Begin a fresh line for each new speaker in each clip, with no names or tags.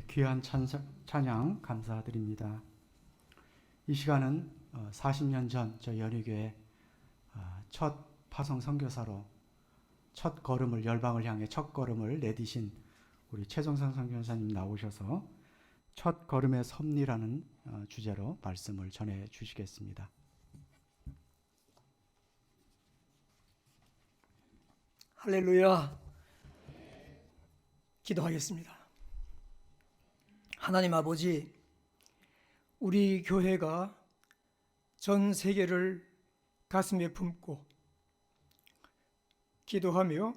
귀한 찬양 감사드립니다. 이 시간은 40년 전 저희 연희교회 첫 파송 선교사로 첫 걸음을, 열방을 향해 첫 걸음을 내디신 우리 최종선 선교사님 나오셔서 첫 걸음의 섭리라는 주제로 말씀을 전해 주시겠습니다.
할렐루야. 기도하겠습니다. 하나님 아버지, 우리 교회가 전 세계를 가슴에 품고 기도하며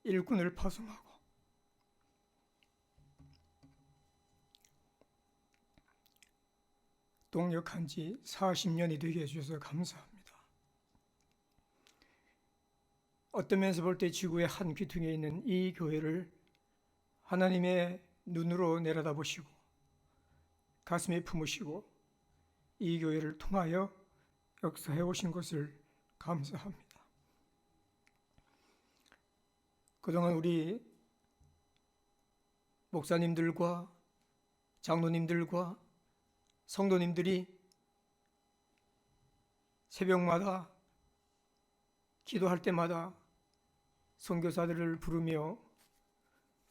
일꾼을 파송하고 동역한 지 40년이 되게 해주셔서 감사합니다. 어떤 면에서 볼 때 지구의 한 귀퉁이에 있는 이 교회를 하나님의 눈으로 내려다보시고 가슴에 품으시고 이 교회를 통하여 역사해 오신 것을 감사합니다. 그동안 우리 목사님들과 장로님들과 성도님들이 새벽마다 기도할 때마다 선교사들을 부르며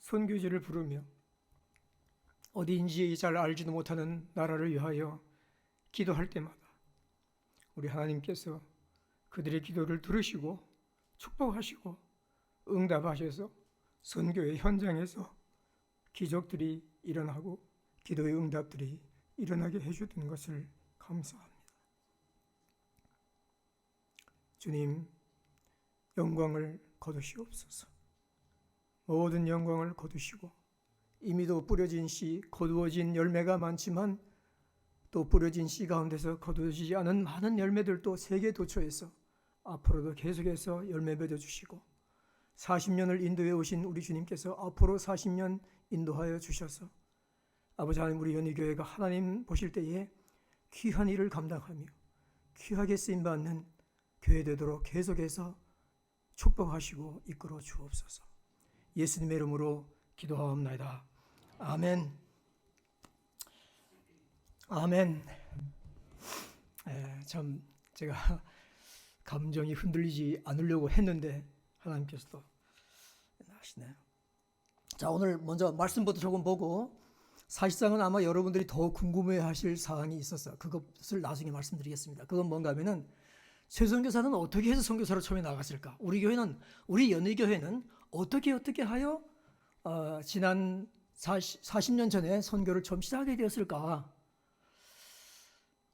선교지를 부르며 어디인지 잘 알지도 못하는 나라를 위하여 기도할 때마다 우리 하나님께서 그들의 기도를 들으시고 축복하시고 응답하셔서 선교의 현장에서 기적들이 일어나고 기도의 응답들이 일어나게 해주는 것을 감사합니다. 주님, 영광을 거두시옵소서. 모든 영광을 거두시고 이미도 뿌려진 씨, 거두어진 열매가 많지만 또 뿌려진 씨 가운데서 거두어지지 않은 많은 열매들도 세계 도처에서 앞으로도 계속해서 열매 맺어주시고 40년을 인도해 오신 우리 주님께서 앞으로 40년 인도하여 주셔서 아버지 하나님, 우리 연희교회가 하나님 보실 때에 귀한 일을 감당하며 귀하게 쓰임받는 교회 되도록 계속해서 축복하시고 이끌어 주옵소서. 예수님의 이름으로 기도하옵나이다. 아멘. 아멘. 참 제가 감정이 흔들리지 않으려고 했는데 하나님께서도 하시네요. 자, 오늘 먼저 말씀부터 조금 보고 사실상은 아마 여러분들이 더 궁금해하실 사항이 있어서 그것을 나중에 말씀드리겠습니다. 그건 뭔가 하면은 최 선교사는 어떻게 해서 선교사로 처음에 나갔을까? 우리 교회는, 우리 연희교회는 어떻게 하여 지난 40년 전에 선교를 처음 시작하게 되었을까?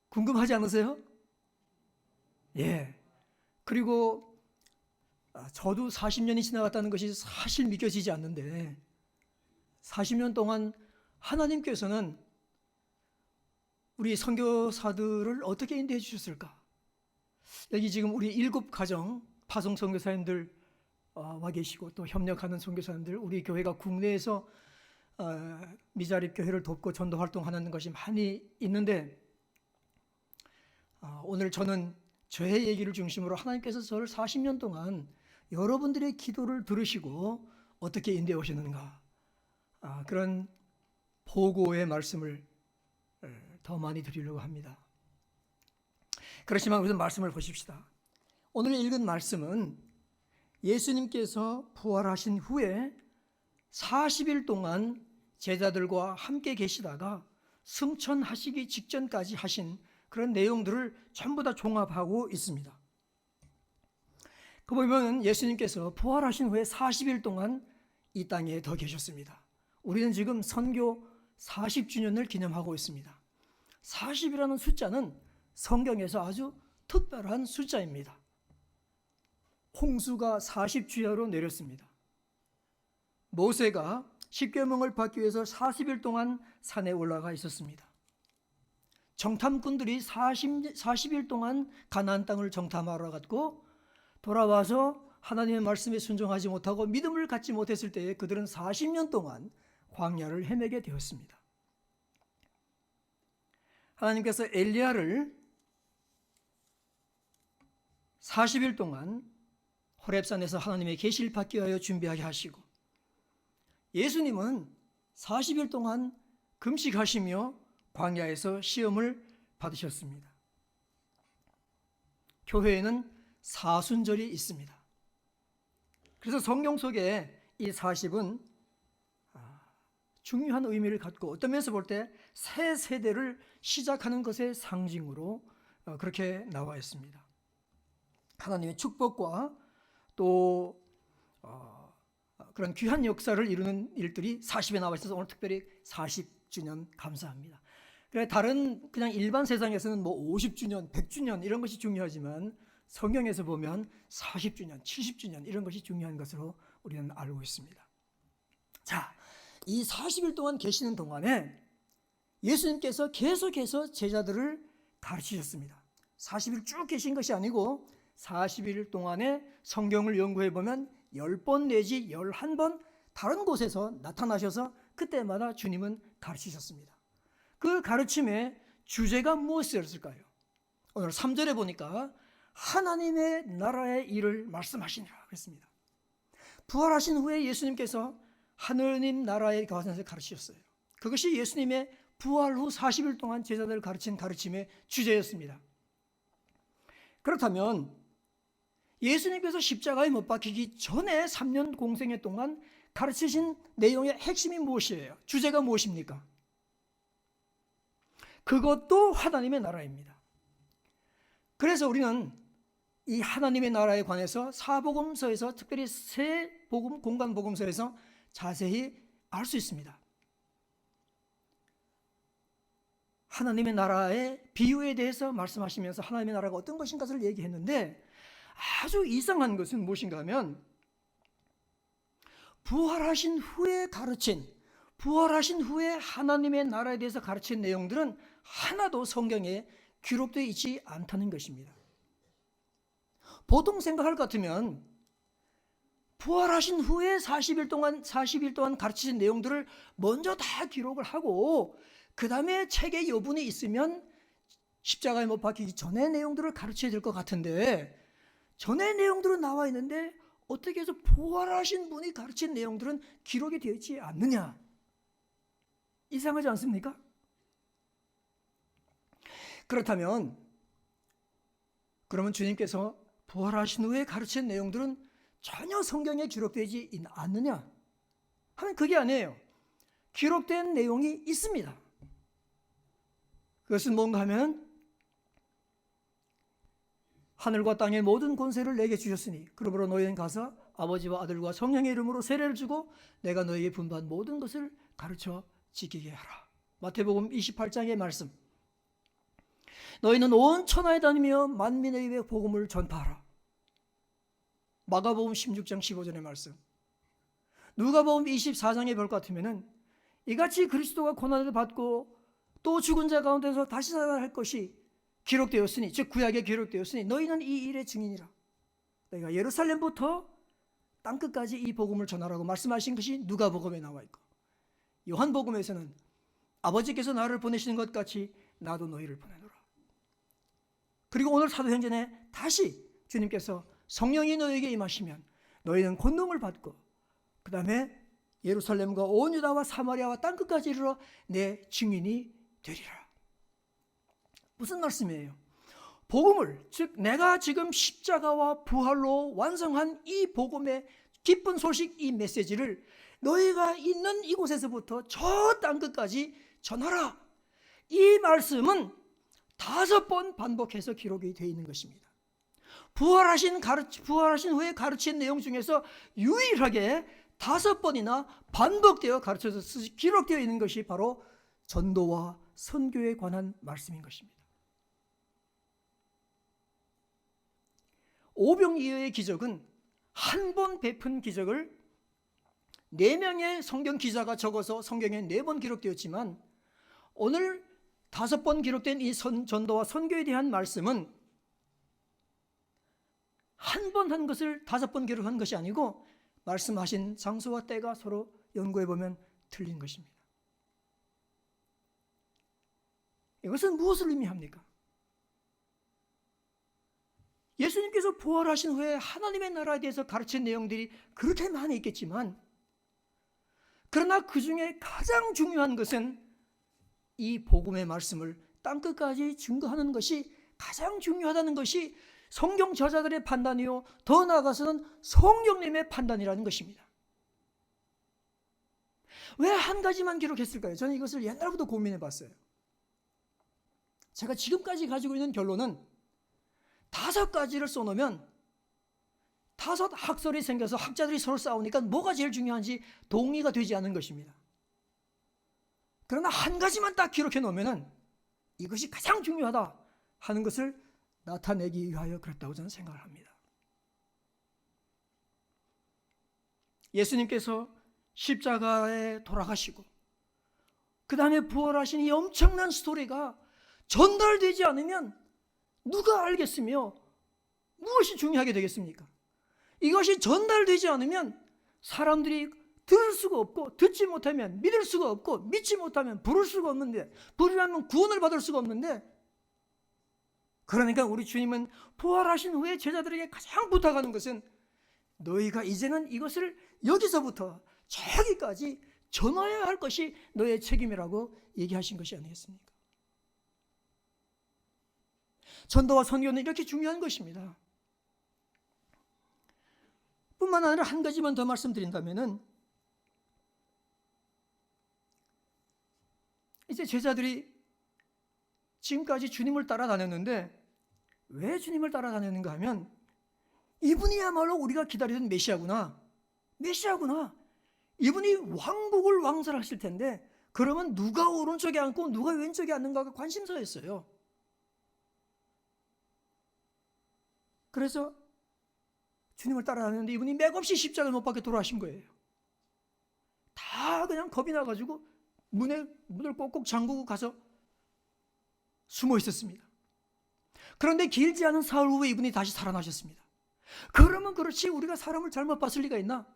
궁금하지 않으세요? 예. 그리고 저도 40년이 지나갔다는 것이 사실 믿겨지지 않는데 40년 동안 하나님께서는 우리 선교사들을 어떻게 인도해 주셨을까? 여기 지금 우리 7가정 파송 선교사님들 와 계시고 또 협력하는 선교사님들, 우리 교회가 국내에서 미자립 교회를 돕고 전도 활동하는 것이 많이 있는데 오늘 저는 저의 얘기를 중심으로 하나님께서 저를 40년 동안 여러분들의 기도를 들으시고 어떻게 인도해 오셨는가, 그런 보고의 말씀을 더 많이 드리려고 합니다. 그렇지만 우선 말씀을 보십시다. 오늘 읽은 말씀은 예수님께서 부활하신 후에 40일 동안 제자들과 함께 계시다가 승천하시기 직전까지 하신 그런 내용들을 전부 다 종합하고 있습니다. 그 보면 예수님께서 부활하신 후에 40일 동안 이 땅에 더 계셨습니다. 우리는 지금 선교 40주년을 기념하고 있습니다. 40이라는 숫자는 성경에서 아주 특별한 숫자입니다. 홍수가 40주야로 내렸습니다. 모세가 십계명을 받기 위해서 40일 동안 산에 올라가 있었습니다. 정탐꾼들이 40일 동안 가나안 땅을 정탐하러 갔고 돌아와서 하나님의 말씀에 순종하지 못하고 믿음을 갖지 못했을 때에 그들은 40년 동안 광야를 헤매게 되었습니다. 하나님께서 엘리야를 40일 동안 호렙산에서 하나님의 계시를 받기 위하여 준비하게 하시고 예수님은 40일 동안 금식하시며 광야에서 시험을 받으셨습니다. 교회에는 사순절이 있습니다. 그래서 성경 속에 이 40은 중요한 의미를 갖고 어떤 면에서 볼 때 새 세대를 시작하는 것의 상징으로 그렇게 나와 있습니다. 하나님의 축복과 또 그런 귀한 역사를 이루는 일들이 40에 나와 있어서 오늘 특별히 40주년 감사합니다. 다른 그냥 일반 세상에서는 뭐 50주년, 100주년 이런 것이 중요하지만 성경에서 보면 40주년, 70주년 이런 것이 중요한 것으로 우리는 알고 있습니다. 자, 이 40일 동안 계시는 동안에 예수님께서 계속해서 제자들을 가르치셨습니다. 40일 쭉 계신 것이 아니고 40일 동안에 성경을 연구해 보면 10번 내지 11번 다른 곳에서 나타나셔서 그때마다 주님은 가르치셨습니다. 그 가르침의 주제가 무엇이었을까요? 오늘 3절에 보니까 하나님의 나라의 일을 말씀하시니라 그랬습니다. 부활하신 후에 예수님께서 하느님 나라에 관해서 가르치셨어요. 그것이 예수님의 부활 후 40일 동안 제자들을 가르친 가르침의 주제였습니다. 그렇다면 예수님께서 십자가에 못 박히기 전에 3년 공생애 동안 가르치신 내용의 핵심이 무엇이에요? 주제가 무엇입니까? 그것도 하나님의 나라입니다. 그래서 우리는 이 하나님의 나라에 관해서 사복음서에서 특별히 새 복음 공간 복음서에서 자세히 알 수 있습니다. 하나님의 나라의 비유에 대해서 말씀하시면서 하나님의 나라가 어떤 것인가를 얘기했는데 아주 이상한 것은 무엇인가 하면 부활하신 후에 하나님의 나라에 대해서 가르친 내용들은 하나도 성경에 기록되어 있지 않다는 것입니다. 보통 생각할 것 같으면 부활하신 후에 40일 동안 가르치신 내용들을 먼저 다 기록을 하고 그 다음에 책에 여분이 있으면 십자가에 못 박히기 전의 내용들을 가르쳐야 될 것 같은데 전의 내용들은 나와 있는데 어떻게 해서 부활하신 분이 가르친 내용들은 기록이 되어 있지 않느냐? 이상하지 않습니까? 그렇다면 그러면 주님께서 부활하신 후에 가르친 내용들은 전혀 성경에 기록되지 않느냐? 하면 그게 아니에요. 기록된 내용이 있습니다. 그것은 뭔가 하면 하늘과 땅의 모든 권세를 내게 주셨으니 그러므로 너희는 가서 아버지와 아들과 성령의 이름으로 세례를 주고 내가 너희에게 분부한 모든 것을 가르쳐 지키게 하라. 마태복음 28장의 말씀. 너희는 온 천하에 다니며 만민에 위해 복음을 전파하라. 마가복음 16장 15절의 말씀. 누가복음 24장에 볼 것 같으면은 이같이 그리스도가 고난을 받고 또 죽은 자 가운데서 다시 살아날 것이 기록되었으니 즉 구약에 기록되었으니 너희는 이 일의 증인이라. 너희가 예루살렘부터 땅끝까지 이 복음을 전하라고 말씀하신 것이 누가복음에 나와 있고 요한복음에서는 아버지께서 나를 보내시는 것 같이 나도 너희를 보내노라. 그리고 오늘 사도행전에 다시 주님께서 성령이 너희에게 임하시면 너희는 권능을 받고 그 다음에 예루살렘과 온 유다와 사마리아와 땅끝까지 이르러 내 증인이 되리라. 무슨 말씀이에요? 복음을, 즉 내가 지금 십자가와 부활로 완성한 이 복음의 기쁜 소식, 이 메시지를 너희가 있는 이곳에서부터 저 땅끝까지 전하라. 이 말씀은 5번 반복해서 기록이 되어 있는 것입니다. 부활하신 후에 가르친 내용 중에서 유일하게 5번이나 반복되어 가르쳐서 기록되어 있는 것이 바로 전도와 선교에 관한 말씀인 것입니다. 오병이어의 기적은 한 번 베푼 기적을 4명의 성경 기자가 적어서 성경에 4번 기록되었지만 오늘 5번 기록된 이 전도와 선교에 대한 말씀은 한 번 한 것을 5번 기록한 것이 아니고 말씀하신 장소와 때가 서로 연구해 보면 틀린 것입니다. 이것은 무엇을 의미합니까? 예수님께서 부활하신 후에 하나님의 나라에 대해서 가르친 내용들이 그렇게 많이 있겠지만 그러나 그 중에 가장 중요한 것은 이 복음의 말씀을 땅끝까지 증거하는 것이 가장 중요하다는 것이 성경 저자들의 판단이요, 더 나아가서는 성령님의 판단이라는 것입니다. 왜 한 가지만 기록했을까요? 저는 이것을 옛날부터 고민해 봤어요. 제가 지금까지 가지고 있는 결론은 5가지를 써놓으면 5 학설이 생겨서 학자들이 서로 싸우니까 뭐가 제일 중요한지 동의가 되지 않는 것입니다. 그러나 한 가지만 딱 기록해 놓으면 이것이 가장 중요하다 하는 것을 나타내기 위하여 그랬다고 저는 생각을 합니다. 예수님께서 십자가에 돌아가시고 그 다음에 부활하신 이 엄청난 스토리가 전달되지 않으면 누가 알겠으며 무엇이 중요하게 되겠습니까? 이것이 전달되지 않으면 사람들이 들을 수가 없고, 듣지 못하면 믿을 수가 없고, 믿지 못하면 부를 수가 없는데, 부르면 구원을 받을 수가 없는데, 그러니까 우리 주님은 부활하신 후에 제자들에게 가장 부탁하는 것은 너희가 이제는 이것을 여기서부터 저기까지 전하여야 할 것이 너의 책임이라고 얘기하신 것이 아니겠습니까? 전도와 선교는 이렇게 중요한 것입니다. 뿐만 아니라 한 가지만 더 말씀드린다면은, 이제 제자들이 지금까지 주님을 따라다녔는데 왜 주님을 따라다녔는가 하면 이분이야말로 우리가 기다리던 메시아구나. 이분이 왕복을 왕설하실 텐데 그러면 누가 오른쪽에 앉고 누가 왼쪽에 앉는가가 관심사였어요. 그래서 주님을 따라다녔는데 이분이 맥없이 십자가를 못 박혀 돌아가신 거예요. 다 그냥 겁이 나가지고 문을 꼭꼭 잠그고 가서 숨어 있었습니다. 그런데 길지 않은 사흘 후에 이분이 다시 살아나셨습니다. 그러면 그렇지 우리가 사람을 잘못 봤을 리가 있나?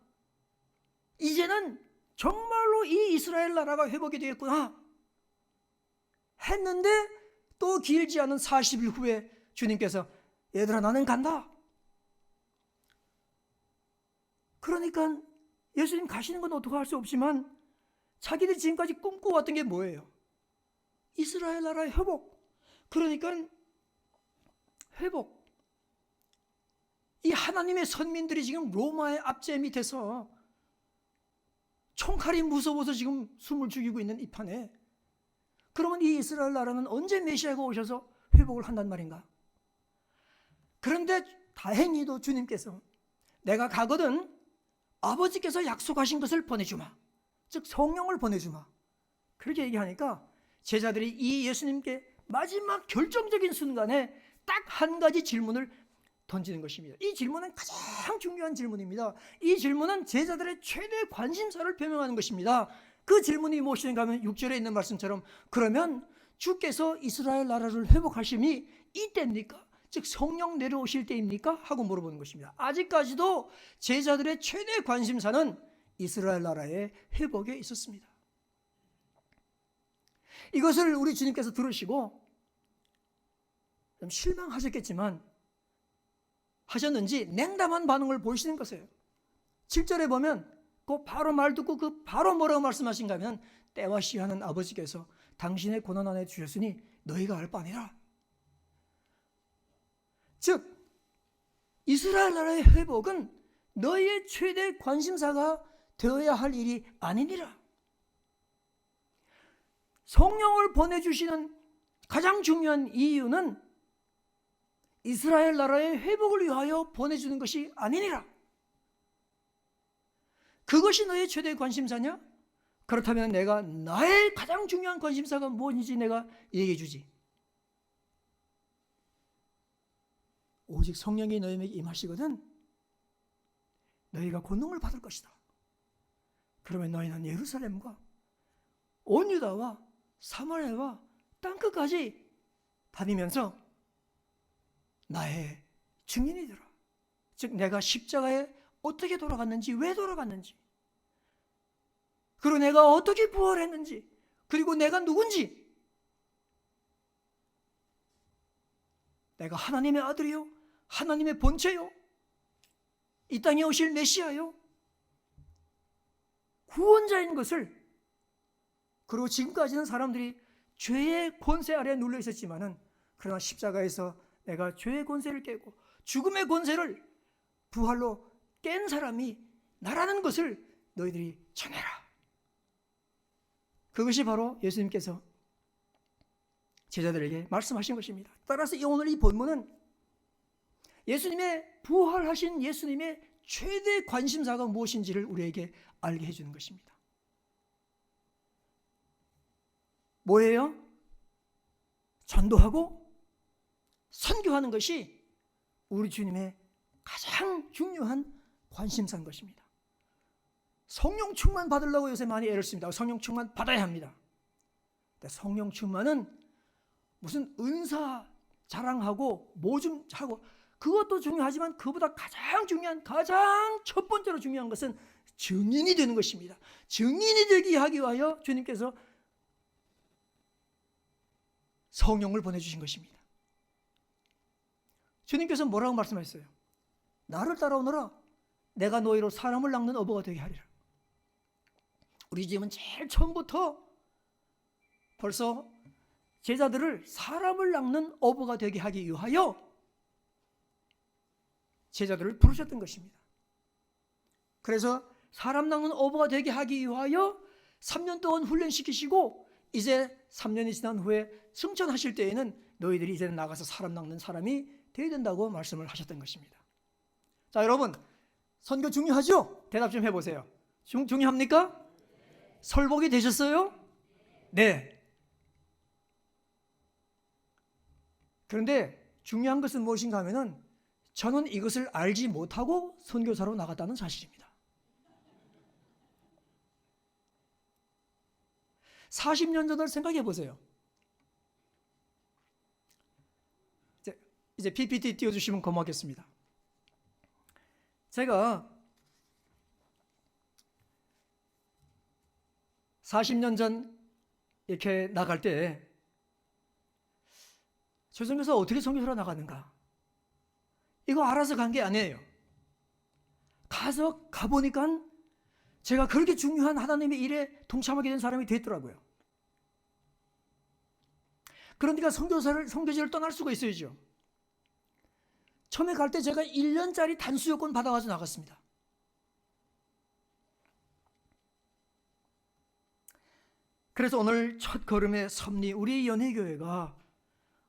이제는 정말로 이 이스라엘 나라가 회복이 되겠구나 했는데 또 길지 않은 40일 후에 주님께서 얘들아 나는 간다. 그러니까 예수님 가시는 건 어떻게 할 수 없지만 자기들이 지금까지 꿈꿔왔던 게 뭐예요? 이스라엘 나라의 회복. 그러니까 회복. 이 하나님의 선민들이 지금 로마의 압제 밑에서 총칼이 무서워서 지금 숨을 죽이고 있는 이 판에 그러면 이 이스라엘 나라는 언제 메시아가 오셔서 회복을 한단 말인가? 그런데 다행히도 주님께서 내가 가거든 아버지께서 약속하신 것을 보내주마. 즉 성령을 보내주마. 그렇게 얘기하니까 제자들이 이 예수님께 마지막 결정적인 순간에 딱 한 가지 질문을 던지는 것입니다. 이 질문은 가장 중요한 질문입니다. 이 질문은 제자들의 최대 관심사를 표명하는 것입니다. 그 질문이 무엇인가 하면 6절에 있는 말씀처럼 그러면 주께서 이스라엘 나라를 회복하심이 이때입니까? 즉 성령 내려오실 때입니까? 하고 물어보는 것입니다. 아직까지도 제자들의 최대 관심사는 이스라엘 나라의 회복에 있었습니다. 이것을 우리 주님께서 들으시고 좀 실망하셨겠지만 하셨는지 냉담한 반응을 보이시는 것이에요. 7절에 보면 그 바로 말 듣고 그 바로 뭐라고 말씀하신가 하면 때와 시하는 아버지께서 당신의 고난 안에 주셨으니 너희가 알 바 아니라. 즉 이스라엘 나라의 회복은 너희의 최대 관심사가 되어야 할 일이 아니니라. 성령을 보내주시는 가장 중요한 이유는 이스라엘 나라의 회복을 위하여 보내주는 것이 아니니라. 그것이 너의 최대 관심사냐? 그렇다면 내가 나의 가장 중요한 관심사가 무엇인지 내가 얘기해 주지. 오직 성령이 너희에게 임하시거든 너희가 권능을 받을 것이다. 그러면 너희는 예루살렘과 온 유다와 사마리아와 땅끝까지 다니면서 나의 증인이 되라. 즉 내가 십자가에 어떻게 돌아갔는지, 왜 돌아갔는지, 그리고 내가 어떻게 부활했는지, 그리고 내가 누군지, 내가 하나님의 아들이요, 하나님의 본체요, 이 땅에 오실 메시아요, 구원자인 것을, 그리고 지금까지는 사람들이 죄의 권세 아래에 눌려 있었지만은 그러나 십자가에서 내가 죄의 권세를 깨고 죽음의 권세를 부활로 깬 사람이 나라는 것을 너희들이 전해라. 그것이 바로 예수님께서 제자들에게 말씀하신 것입니다. 따라서 오늘 이 본문은 예수님의 부활하신 예수님의 최대 관심사가 무엇인지를 우리에게 알게 해주는 것입니다. 뭐예요? 전도하고 선교하는 것이 우리 주님의 가장 중요한 관심사인 것입니다. 성령 충만 받으려고 요새 많이 애를 씁니다. 성령 충만 받아야 합니다. 근데 성령 충만은 무슨 은사 자랑하고 뭐 좀 하고 그것도 중요하지만 그보다 가장 중요한, 가장 첫 번째로 중요한 것은 증인이 되는 것입니다. 증인이 되게 하기 위하여 주님께서 성령을 보내주신 것입니다. 주님께서 뭐라고 말씀하셨어요? 나를 따라오너라. 내가 너희로 사람을 낚는 어부가 되게 하리라. 우리 집은 제일 처음부터 벌써 제자들을 사람을 낚는 어부가 되게 하기 위하여 제자들을 부르셨던 것입니다. 그래서 사람 낚는 어부가 되게 하기 위하여 3년 동안 훈련시키시고 이제 3년이 지난 후에 승천하실 때에는 너희들이 이제는 나가서 사람 낚는 사람이 되어야 된다고 말씀을 하셨던 것입니다. 자, 여러분, 선교 중요하죠? 대답 좀 해보세요. 중요합니까? 설복이 되셨어요? 네. 그런데 중요한 것은 무엇인가 하면은 저는 이것을 알지 못하고 선교사로 나갔다는 사실입니다. 40년 전을 생각해 보세요. 이제 PPT 띄워주시면 고맙겠습니다. 제가 40년 전 이렇게 나갈 때 저 선교사 어떻게 선교사로 나가는가? 이거 알아서 간 게 아니에요. 가보니까 제가 그렇게 중요한 하나님의 일에 동참하게 된 사람이 됐더라고요. 그러니까 선교지를 떠날 수가 있어야죠. 처음에 갈 때 제가 1년짜리 단수요건 받아가지고 나갔습니다. 그래서 오늘 첫 걸음의 섭리, 우리 연회교회가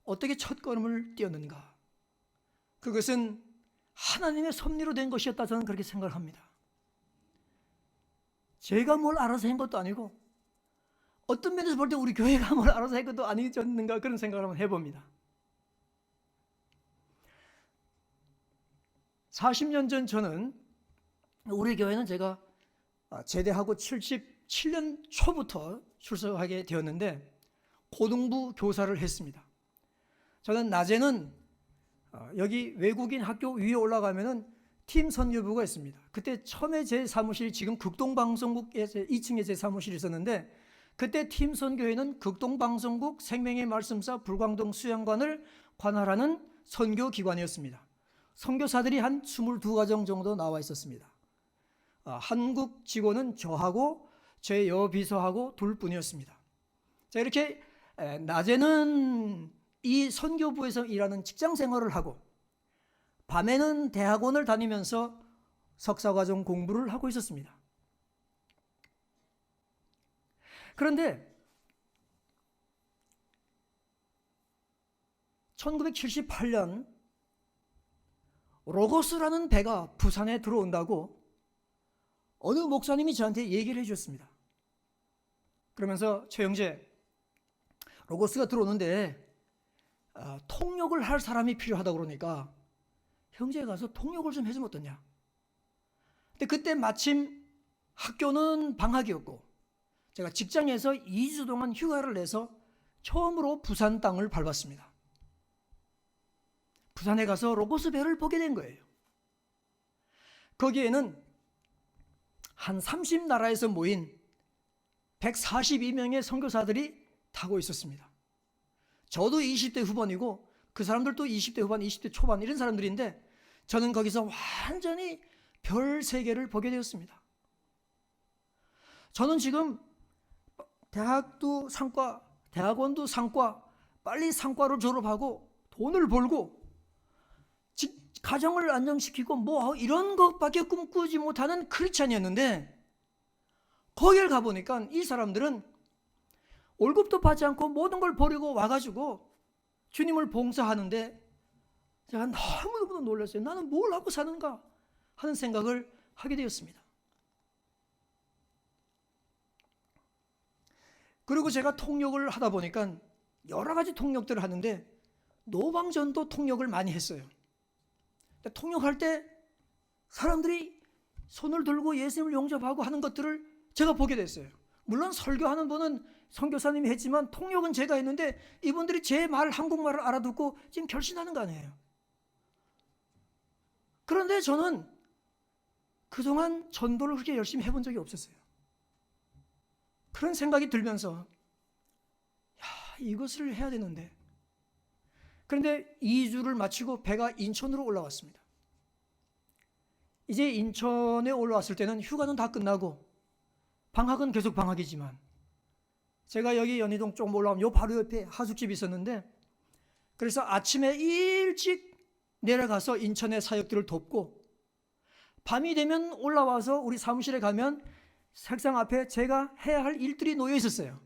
어떻게 첫 걸음을 띄었는가? 그것은 하나님의 섭리로 된 것이었다, 저는 그렇게 생각을 합니다. 제가 뭘 알아서 한 것도 아니고 어떤 면에서 볼 때 우리 교회가 뭘 알아서 한 것도 아니었는가, 그런 생각을 한번 해봅니다. 40년 전 저는, 우리 교회는 제가 제대하고 77년 초부터 출석하게 되었는데 고등부 교사를 했습니다. 저는 낮에는 여기 외국인 학교 위에 올라가면은 팀 선교부가 있습니다. 그때 처음에 제 사무실이 지금 극동방송국에 2층에 제 사무실이 있었는데 그때 팀 선교회는 극동방송국 생명의 말씀사 불광동 수양관을 관할하는 선교기관이었습니다. 선교사들이 한 22가정 정도 나와 있었습니다. 한국 직원은 저하고 제 여비서하고 둘뿐이었습니다. 자, 이렇게 낮에는 이 선교부에서 일하는 직장 생활을 하고 밤에는 대학원을 다니면서 석사과정 공부를 하고 있었습니다. 그런데 1978년 로고스라는 배가 부산에 들어온다고 어느 목사님이 저한테 얘기를 해주셨습니다. 그러면서 최 형제, 로고스가 들어오는데 통역을 할 사람이 필요하다고 그러니까 형제가 가서 통역을 좀 해주면 어떠냐. 근데 그때 마침 학교는 방학이었고 제가 직장에서 2주 동안 휴가를 내서 처음으로 부산 땅을 밟았습니다. 부산에 가서 로고스 배를 보게 된 거예요. 거기에는 한 30나라에서 모인 142명의 선교사들이 타고 있었습니다. 저도 20대 후반이고 그 사람들도 20대 후반, 20대 초반 이런 사람들인데 저는 거기서 완전히 별 세계를 보게 되었습니다. 저는 지금 대학도 상과, 대학원도 상과, 빨리 상과를 졸업하고 돈을 벌고 가정을 안정시키고 뭐 이런 것밖에 꿈꾸지 못하는 크리스찬이었는데, 거기를 가보니까 이 사람들은 월급도 받지 않고 모든 걸 버리고 와가지고 주님을 봉사하는데, 제가 너무너무 놀랐어요. 나는 뭘 하고 사는가 하는 생각을 하게 되었습니다. 그리고 제가 통역을 하다 보니까 여러 가지 통역들을 하는데 노방전도 통역을 많이 했어요. 통역할 때 사람들이 손을 들고 예수님을 영접하고 하는 것들을 제가 보게 됐어요. 물론 설교하는 분은 선교사님이 했지만 통역은 제가 했는데 이분들이 제 말, 한국말을 알아듣고 지금 결신하는 거 아니에요. 그런데 저는 그동안 전도를 그렇게 열심히 해본 적이 없었어요. 그런 생각이 들면서 이것을 해야 되는데, 그런데 2주를 마치고 배가 인천으로 올라왔습니다. 이제 인천에 올라왔을 때는 휴가는 다 끝나고 방학은 계속 방학이지만, 제가 여기 연희동 조금 올라오면 요 바로 옆에 하숙집이 있었는데, 그래서 아침에 일찍 내려가서 인천의 사역들을 돕고 밤이 되면 올라와서 우리 사무실에 가면 책상 앞에 제가 해야 할 일들이 놓여 있었어요.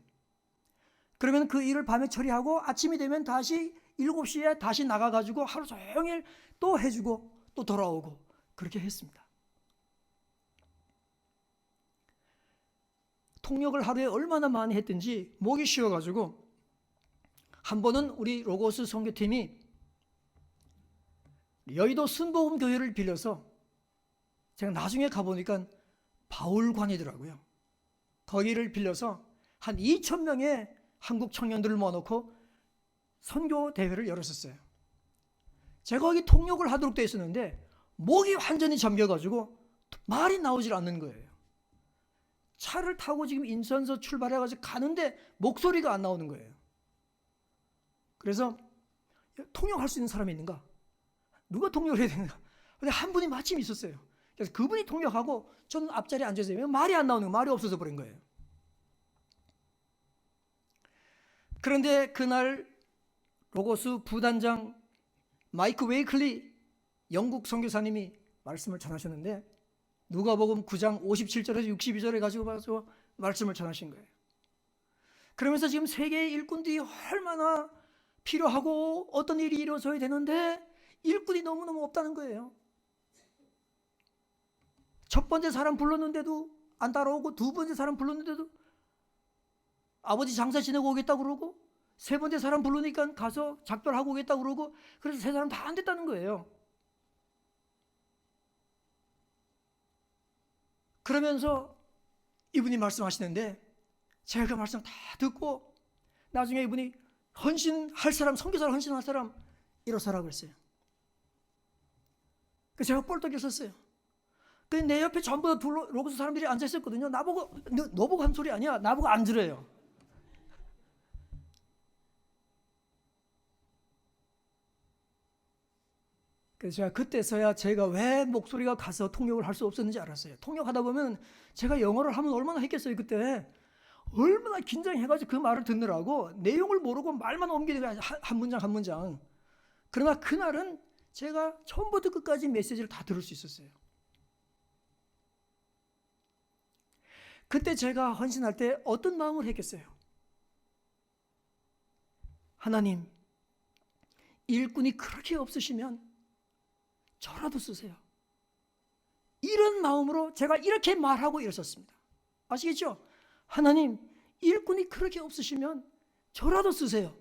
그러면 그 일을 밤에 처리하고 아침이 되면 다시 7시에 다시 나가가지고 하루 종일 또 해주고 또 돌아오고 그렇게 했습니다. 통역을 하루에 얼마나 많이 했든지 목이 쉬어가지고 한 번은 우리 로고스 선교팀이 여의도 순복음교회를 빌려서, 제가 나중에 가보니까 바울관이더라고요. 거기를 빌려서 한 2,000명의 한국 청년들을 모아놓고 선교 대회를 열었었어요. 제가 거기 통역을 하도록 되어 있었는데 목이 완전히 잠겨가지고 말이 나오질 않는 거예요. 차를 타고 지금 인천서 출발해가지고 가는데 목소리가 안 나오는 거예요. 그래서 통역할 수 있는 사람이 있는가? 누가 통역을 해야 되는가? 근데 한 분이 마침 있었어요. 그래서 그분이 통역하고 저는 앞자리에 앉아서 말이 안 나오는 거예요. 말이 없어서 버린 거예요. 그런데 그날 로고스 부단장 마이크 웨이클리 영국 선교사님이 말씀을 전하셨는데, 누가복음 9장 57절에서 62절에 가지고 와서 말씀을 전하신 거예요. 그러면서 지금 세계의 일꾼들이 얼마나 필요하고 어떤 일이 이루어져야 되는데 일꾼이 너무너무 없다는 거예요. 첫 번째 사람 불렀는데도 안 따라오고, 두 번째 사람 불렀는데도 아버지 장사 지내고 오겠다고 그러고, 세 번째 사람 부르니까 가서 작별하고 오겠다고 그러고, 그래서 세 사람 다 안 됐다는 거예요. 그러면서 이분이 말씀하시는데 제가 그 말씀 다 듣고 나중에 이분이 헌신할 사람, 선교사로 헌신할 사람 일어서라고 했어요. 그래서 제가 뻘떡 있었어요. 내 옆에 전부 다 로고스 사람들이 앉아 있었거든요. 나보고, 너보고 한 소리 아니야. 나보고 앉으래요. 그래서 제가 그때서야 제가 왜 목소리가 가서 통역을 할 수 없었는지 알았어요. 통역하다 보면 제가 영어를 하면 얼마나 했겠어요. 그때 얼마나 긴장해가지고 그 말을 듣느라고 내용을 모르고 말만 옮기는 한 문장 한 문장. 그러나 그날은 제가 처음부터 끝까지 메시지를 다 들을 수 있었어요. 그때 제가 헌신할 때 어떤 마음을 했겠어요? 하나님, 일꾼이 그렇게 없으시면 저라도 쓰세요. 이런 마음으로 제가 이렇게 말하고 일었었습니다. 아시겠죠? 하나님, 일꾼이 그렇게 없으시면 저라도 쓰세요.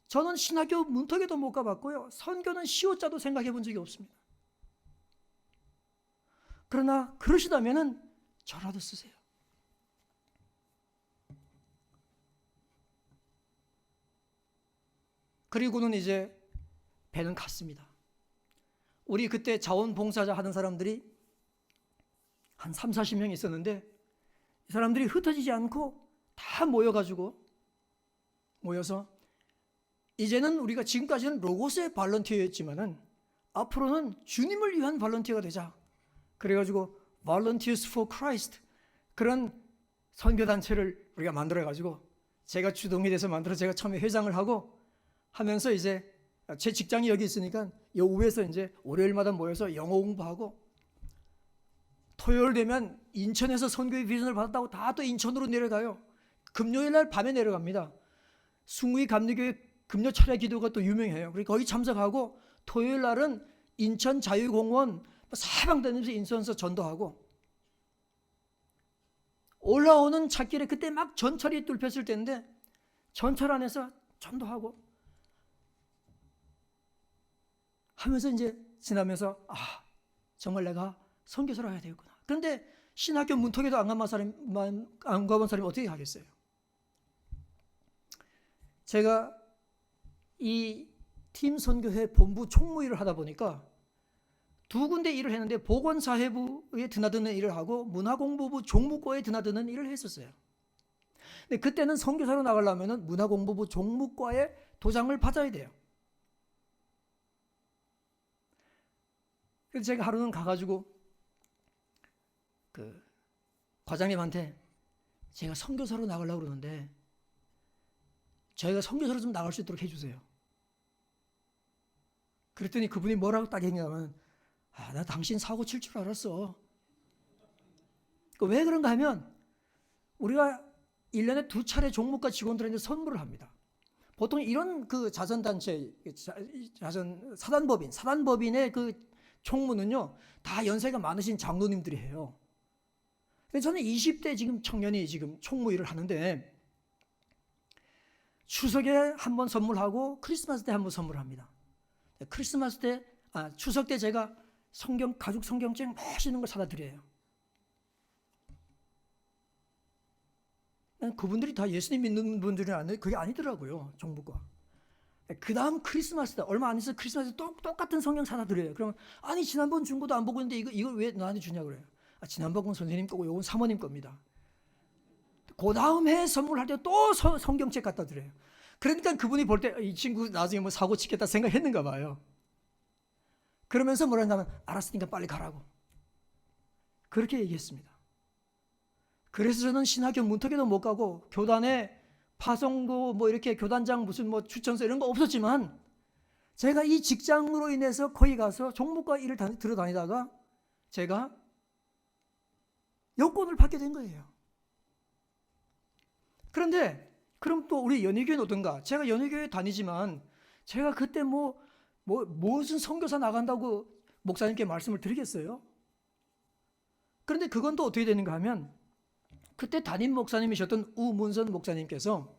저는 신학교 문턱에도 못 가봤고요. 선교는 시옷자도 생각해 본 적이 없습니다. 그러나 그러시다면 저라도 쓰세요. 그리고는 이제 배는 갔습니다. 우리 그때 자원봉사자 하는 사람들이 한 3, 40명 있었는데 이 사람들이 흩어지지 않고 다 모여서 이제는 우리가 지금까지는 로고스의 발런티어였지만은 앞으로는 주님을 위한 발런티어가 되자. 그래가지고 Volunteers for Christ, 그런 선교단체를 우리가 만들어가지고 제가 주동이 돼서 만들어 제가 처음에 회장을 하고 하면서 이제 제 직장이 여기 있으니까 요 위에서 이제 월요일마다 모여서 영어 공부하고 토요일 되면 인천에서 선교의 비전을 받았다고 다 또 인천으로 내려가요. 금요일 날 밤에 내려갑니다. 숭의 감리교회 금요 철야 기도가 또 유명해요. 그래서 거기 참석하고 토요일 날은 인천 자유공원 사방다니면서 인천에서 전도하고 올라오는 찻길에 그때 막 전철이 뚫혔을 때인데 전철 안에서 전도하고 하면서 이제 지나면서 정말 내가 선교사를 해야 되겠구나. 그런데 신학교 문턱에도 안 가본 사람이 어떻게 하겠어요? 제가 이 팀 선교회 본부 총무 일을 하다 보니까 두 군데 일을 했는데 보건사회부에 드나드는 일을 하고 문화공보부 종무과에 드나드는 일을 했었어요. 근데 그때는 선교사로 나가려면 문화공보부 종무과에 도장을 받아야 돼요. 그래서 제가 하루는 가가지고 그 과장님한테 제가 선교사로 나가려고 그러는데 저희가 선교사로 좀 나갈 수 있도록 해주세요. 그랬더니 그분이 뭐라고 딱 했냐면 나 당신 사고 칠 줄 알았어. 왜 그런가 하면 우리가 1년에 2차례 종목과 직원들한테 선물을 합니다. 보통 이런 그 자선단체, 사단법인의 그 총무는요, 다 연세가 많으신 장로님들이 해요. 근데 저는 20대 지금 청년이 지금 총무 일을 하는데 추석에 한 번 선물하고 크리스마스 때 한 번 선물합니다. 추석 때 제가 가죽 성경책 멋있는 걸 사다 드려요. 그분들이 다 예수님 믿는 분들이 아닌데 그게 아니더라고요, 정부가. 그 다음 크리스마스 때 얼마 안 있어 크리스마스 때 똑같은 성경 사다 드려요. 그러면 아니 지난번 준 것도 안 보고 있는데 이걸 왜 나한테 주냐고 그래요. 지난번 건 선생님 거고 이건 사모님 겁니다. 그 다음 해 선물할 때 또 성경책 갖다 드려요. 그러니까 그분이 볼 때 이 친구 나중에 뭐 사고 치겠다 생각했는가 봐요. 그러면서 뭐라는가 하면 알았으니까 빨리 가라고 그렇게 얘기했습니다. 그래서 저는 신학교 문턱에도 못 가고 교단에 파송도 뭐 이렇게 교단장 무슨 뭐 추천서 이런 거 없었지만 제가 이 직장으로 인해서 거기 가서 종목과 일을 들어다니다가 제가 여권을 받게 된 거예요. 그런데 그럼 또 우리 연희교회는 어떤가? 제가 연희교회 다니지만 제가 그때 무슨 선교사 나간다고 목사님께 말씀을 드리겠어요? 그런데 그건 또 어떻게 되는가 하면 그때 담임 목사님이셨던 우문선 목사님께서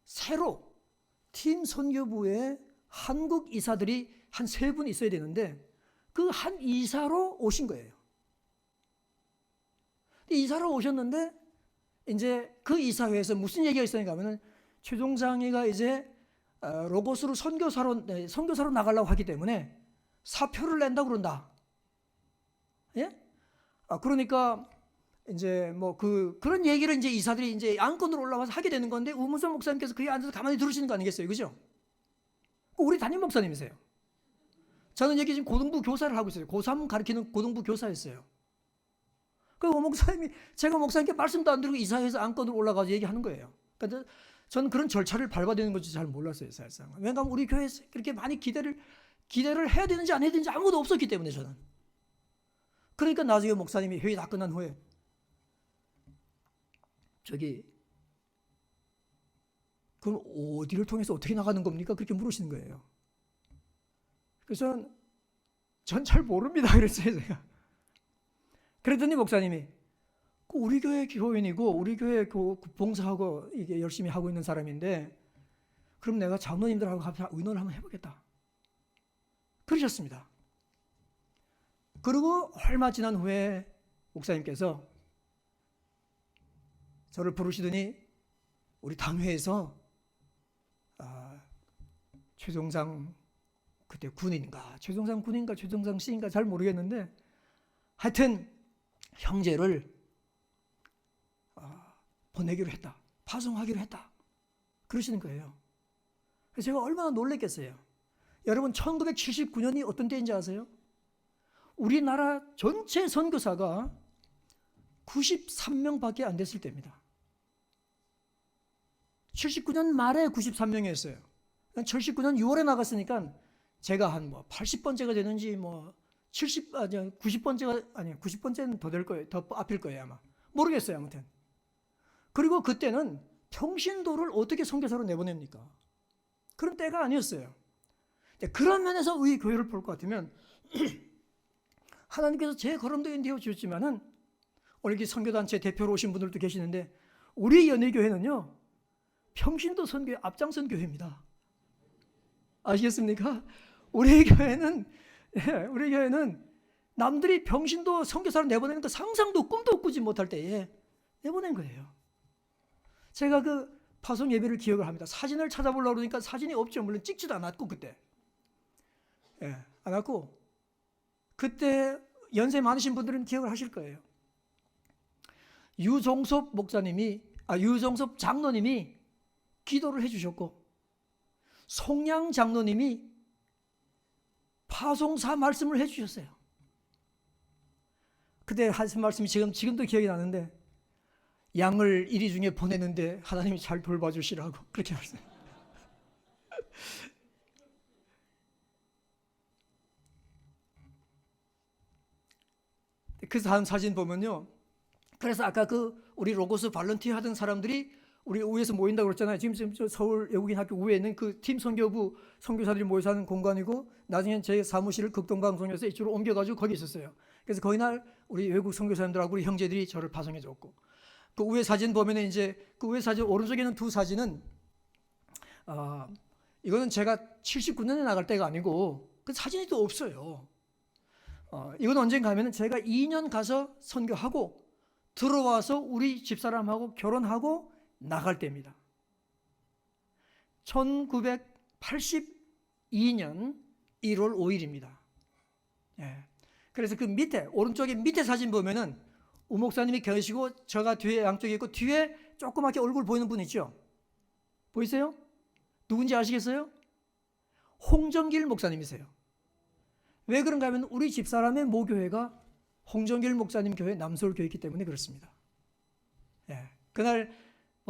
새로 팀 선교부에 한국 이사들이 한 3분 있어야 되는데 그 한 이사로 오신 거예요. 이사로 오셨는데 이제 그 이사회에서 무슨 얘기가 있었는가 하면은 최종장이가 이제 로고스로 선교사로 나가려고 하기 때문에 사표를 낸다고 그런다. 예? 그러니까 이제 그런 얘기를 이제 이사들이 이제 안건으로 올라와서 하게 되는 건데 우문선 목사님께서 거기 앉아서 가만히 들으시는 거 아니겠어요, 그죠? 우리 담임 목사님이세요. 저는 여기 지금 고등부 교사를 하고 있어요. 고3 가르치는 고등부 교사였어요. 그 목사님이 제가 목사님께 말씀도 안 드리고 이사회에서 안건으로 올라가서 얘기하는 거예요. 그러니까 저는 그런 절차를 밟아야 되는 건지 잘 몰랐어요, 사실상. 왜냐하면 우리 교회에서 그렇게 많이 기대를 해야 되는지 안 해야 되는지 아무도 없었기 때문에 저는. 그러니까 나중에 목사님이 회의 다 끝난 후에 그럼 어디를 통해서 어떻게 나가는 겁니까? 그렇게 물으시는 거예요. 그래서 전 잘 모릅니다. 그랬어요, 제가. 그랬더니 목사님이 우리 교회 교인이고 우리 교회 봉사하고 이게 열심히 하고 있는 사람인데 그럼 내가 장로님들하고 의논을 한번 해보겠다. 그러셨습니다. 그리고 얼마 지난 후에 목사님께서 저를 부르시더니 우리 당회에서 최종상 그때 최종상 군인가 최종상 씨인가 잘 모르겠는데 하여튼 형제를 보내기로 했다. 파송하기로 했다. 그러시는 거예요. 그래서 제가 얼마나 놀랬겠어요. 여러분 1979년이 어떤 때인지 아세요? 우리나라 전체 선교사가 93명밖에 안 됐을 때입니다. 79년 말에 93명이었어요. 79년 6월에 나갔으니까 제가 한 뭐 80번째가 되는지 뭐 90번째가 아니 90번째는 더 될 거예요. 더 앞일 거예요 아마. 모르겠어요 아무튼. 그리고 그때는 평신도를 어떻게 선교사로 내보냅니까? 그런 때가 아니었어요. 그런 면에서 우리 교회를 볼 것 같으면 하나님께서 제 걸음도 인도해 주셨지만은 오늘 이렇게 선교단체 대표로 오신 분들도 계시는데 우리 연희교회는요 평신도 선교의 앞장선 교회입니다. 아시겠습니까? 우리 교회는 남들이 평신도 선교사로 내보내는 거 상상도 꿈도 꾸지 못할 때에 내보낸 거예요. 제가 그 파송 예배를 기억을 합니다. 사진을 찾아보려고 그러니까 사진이 없죠. 물론 찍지도 않았고 그때. 안 왔고 그때 연세 많으신 분들은 기억을 하실 거예요. 유종섭 장로님이 기도를 해주셨고 송양 장로님이 파송사 말씀을 해주셨어요. 그때 하신 말씀이 지금도 기억이 나는데 양을 이리 중에 보냈는데 하나님이 잘 돌봐주시라고 그렇게 말씀해요. 그 다음 사진 보면요. 그래서 아까 우리 로고스 발런티어 하던 사람들이 우리 우에서 모인다고 그랬잖아요. 지금 서울 외국인 학교 우에 있는 그 팀 선교부 선교사들이 모여 사는 공간이고 나중에 제 사무실을 극동방송에서 이쪽으로 옮겨가지고 거기 있었어요. 그래서 거기 날 우리 외국 선교사님들하고 우리 형제들이 저를 파송해 줬고 그 우에 사진 보면은 이제 그 우에 사진 오른쪽에 있는 두 사진은 이거는 제가 79년에 나갈 때가 아니고 그 사진이 또 없어요. 이건 언젠가 하면은 제가 2년 가서 선교하고 들어와서 우리 집사람하고 결혼하고 나갈 때입니다. 1982년 1월 5일입니다. 그래서 그 밑에 오른쪽에 밑에 사진 보면은 우 목사님이 계시고 저가 뒤에 양쪽에 있고 뒤에 조그맣게 얼굴 보이는 분 있죠? 보이세요? 누군지 아시겠어요? 홍정길 목사님이세요. 왜 그런가 하면 우리 집사람의 모교회가 홍정길 목사님 교회 남서울교회이기 때문에 그렇습니다. 그날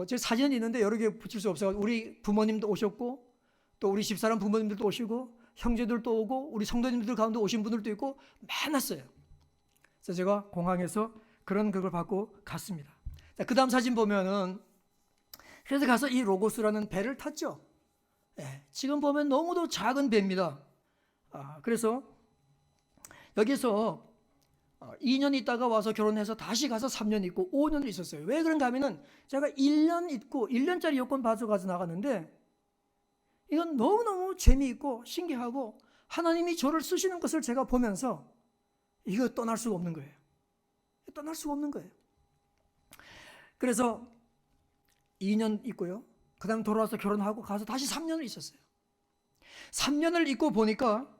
제 사진은 있는데 여러 개 붙일 수 없어서 우리 부모님도 오셨고 또 우리 집사람 부모님들도 오시고 형제들도 오고 우리 성도님들 가운데 오신 분들도 있고 많았어요. 그래서 제가 공항에서 그런 그걸 받고 갔습니다. 그 다음 사진 보면은 그래서 가서 이 로고스라는 배를 탔죠. 지금 보면 너무도 작은 배입니다. 그래서 여기서 2년 있다가 와서 결혼해서 다시 가서 3년 있고 5년을 있었어요. 왜 그런가 하면은 제가 1년 있고 1년짜리 여권 가져가서 나갔는데 이건 너무너무 재미있고 신기하고 하나님이 저를 쓰시는 것을 제가 보면서 이거 떠날 수가 없는 거예요. 떠날 수가 없는 거예요. 그래서 2년 있고요. 그 다음에 돌아와서 결혼하고 가서 다시 3년을 있었어요. 3년을 있고 보니까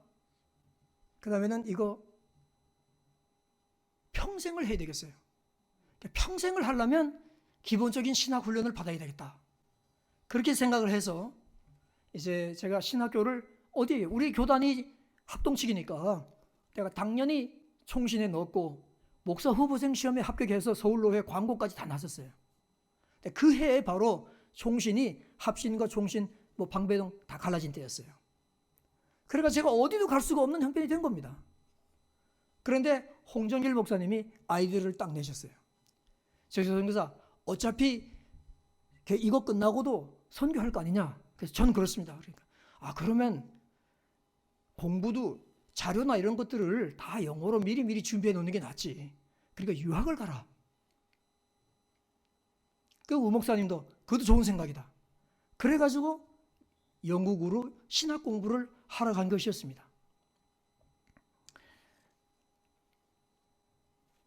그 다음에는 이거 평생을 해야 되겠어요. 평생을 하려면 기본적인 신학 훈련을 받아야 되겠다. 그렇게 생각을 해서 이제 제가 신학교를 어디에 우리 교단이 합동측이니까 내가 당연히 총신에 넣었고 목사 후보생 시험에 합격해서 서울로회 광고까지 다 났었어요. 그 해에 바로 총신이 합신과 총신 뭐 방배동 다 갈라진 때였어요. 그러니까 제가 어디도 갈 수가 없는 형편이 된 겁니다. 그런데 홍정길 목사님이 아이디어를 딱 내셨어요. 선교사 어차피 이거 끝나고도 선교할 거 아니냐. 그래서 전 그렇습니다. 그러니까 그러면 공부도 자료나 이런 것들을 다 영어로 미리 준비해 놓는 게 낫지. 그러니까 유학을 가라. 그 우 목사님도 그것도 좋은 생각이다. 그래가지고 영국으로 신학 공부를 하러 간 것이었습니다.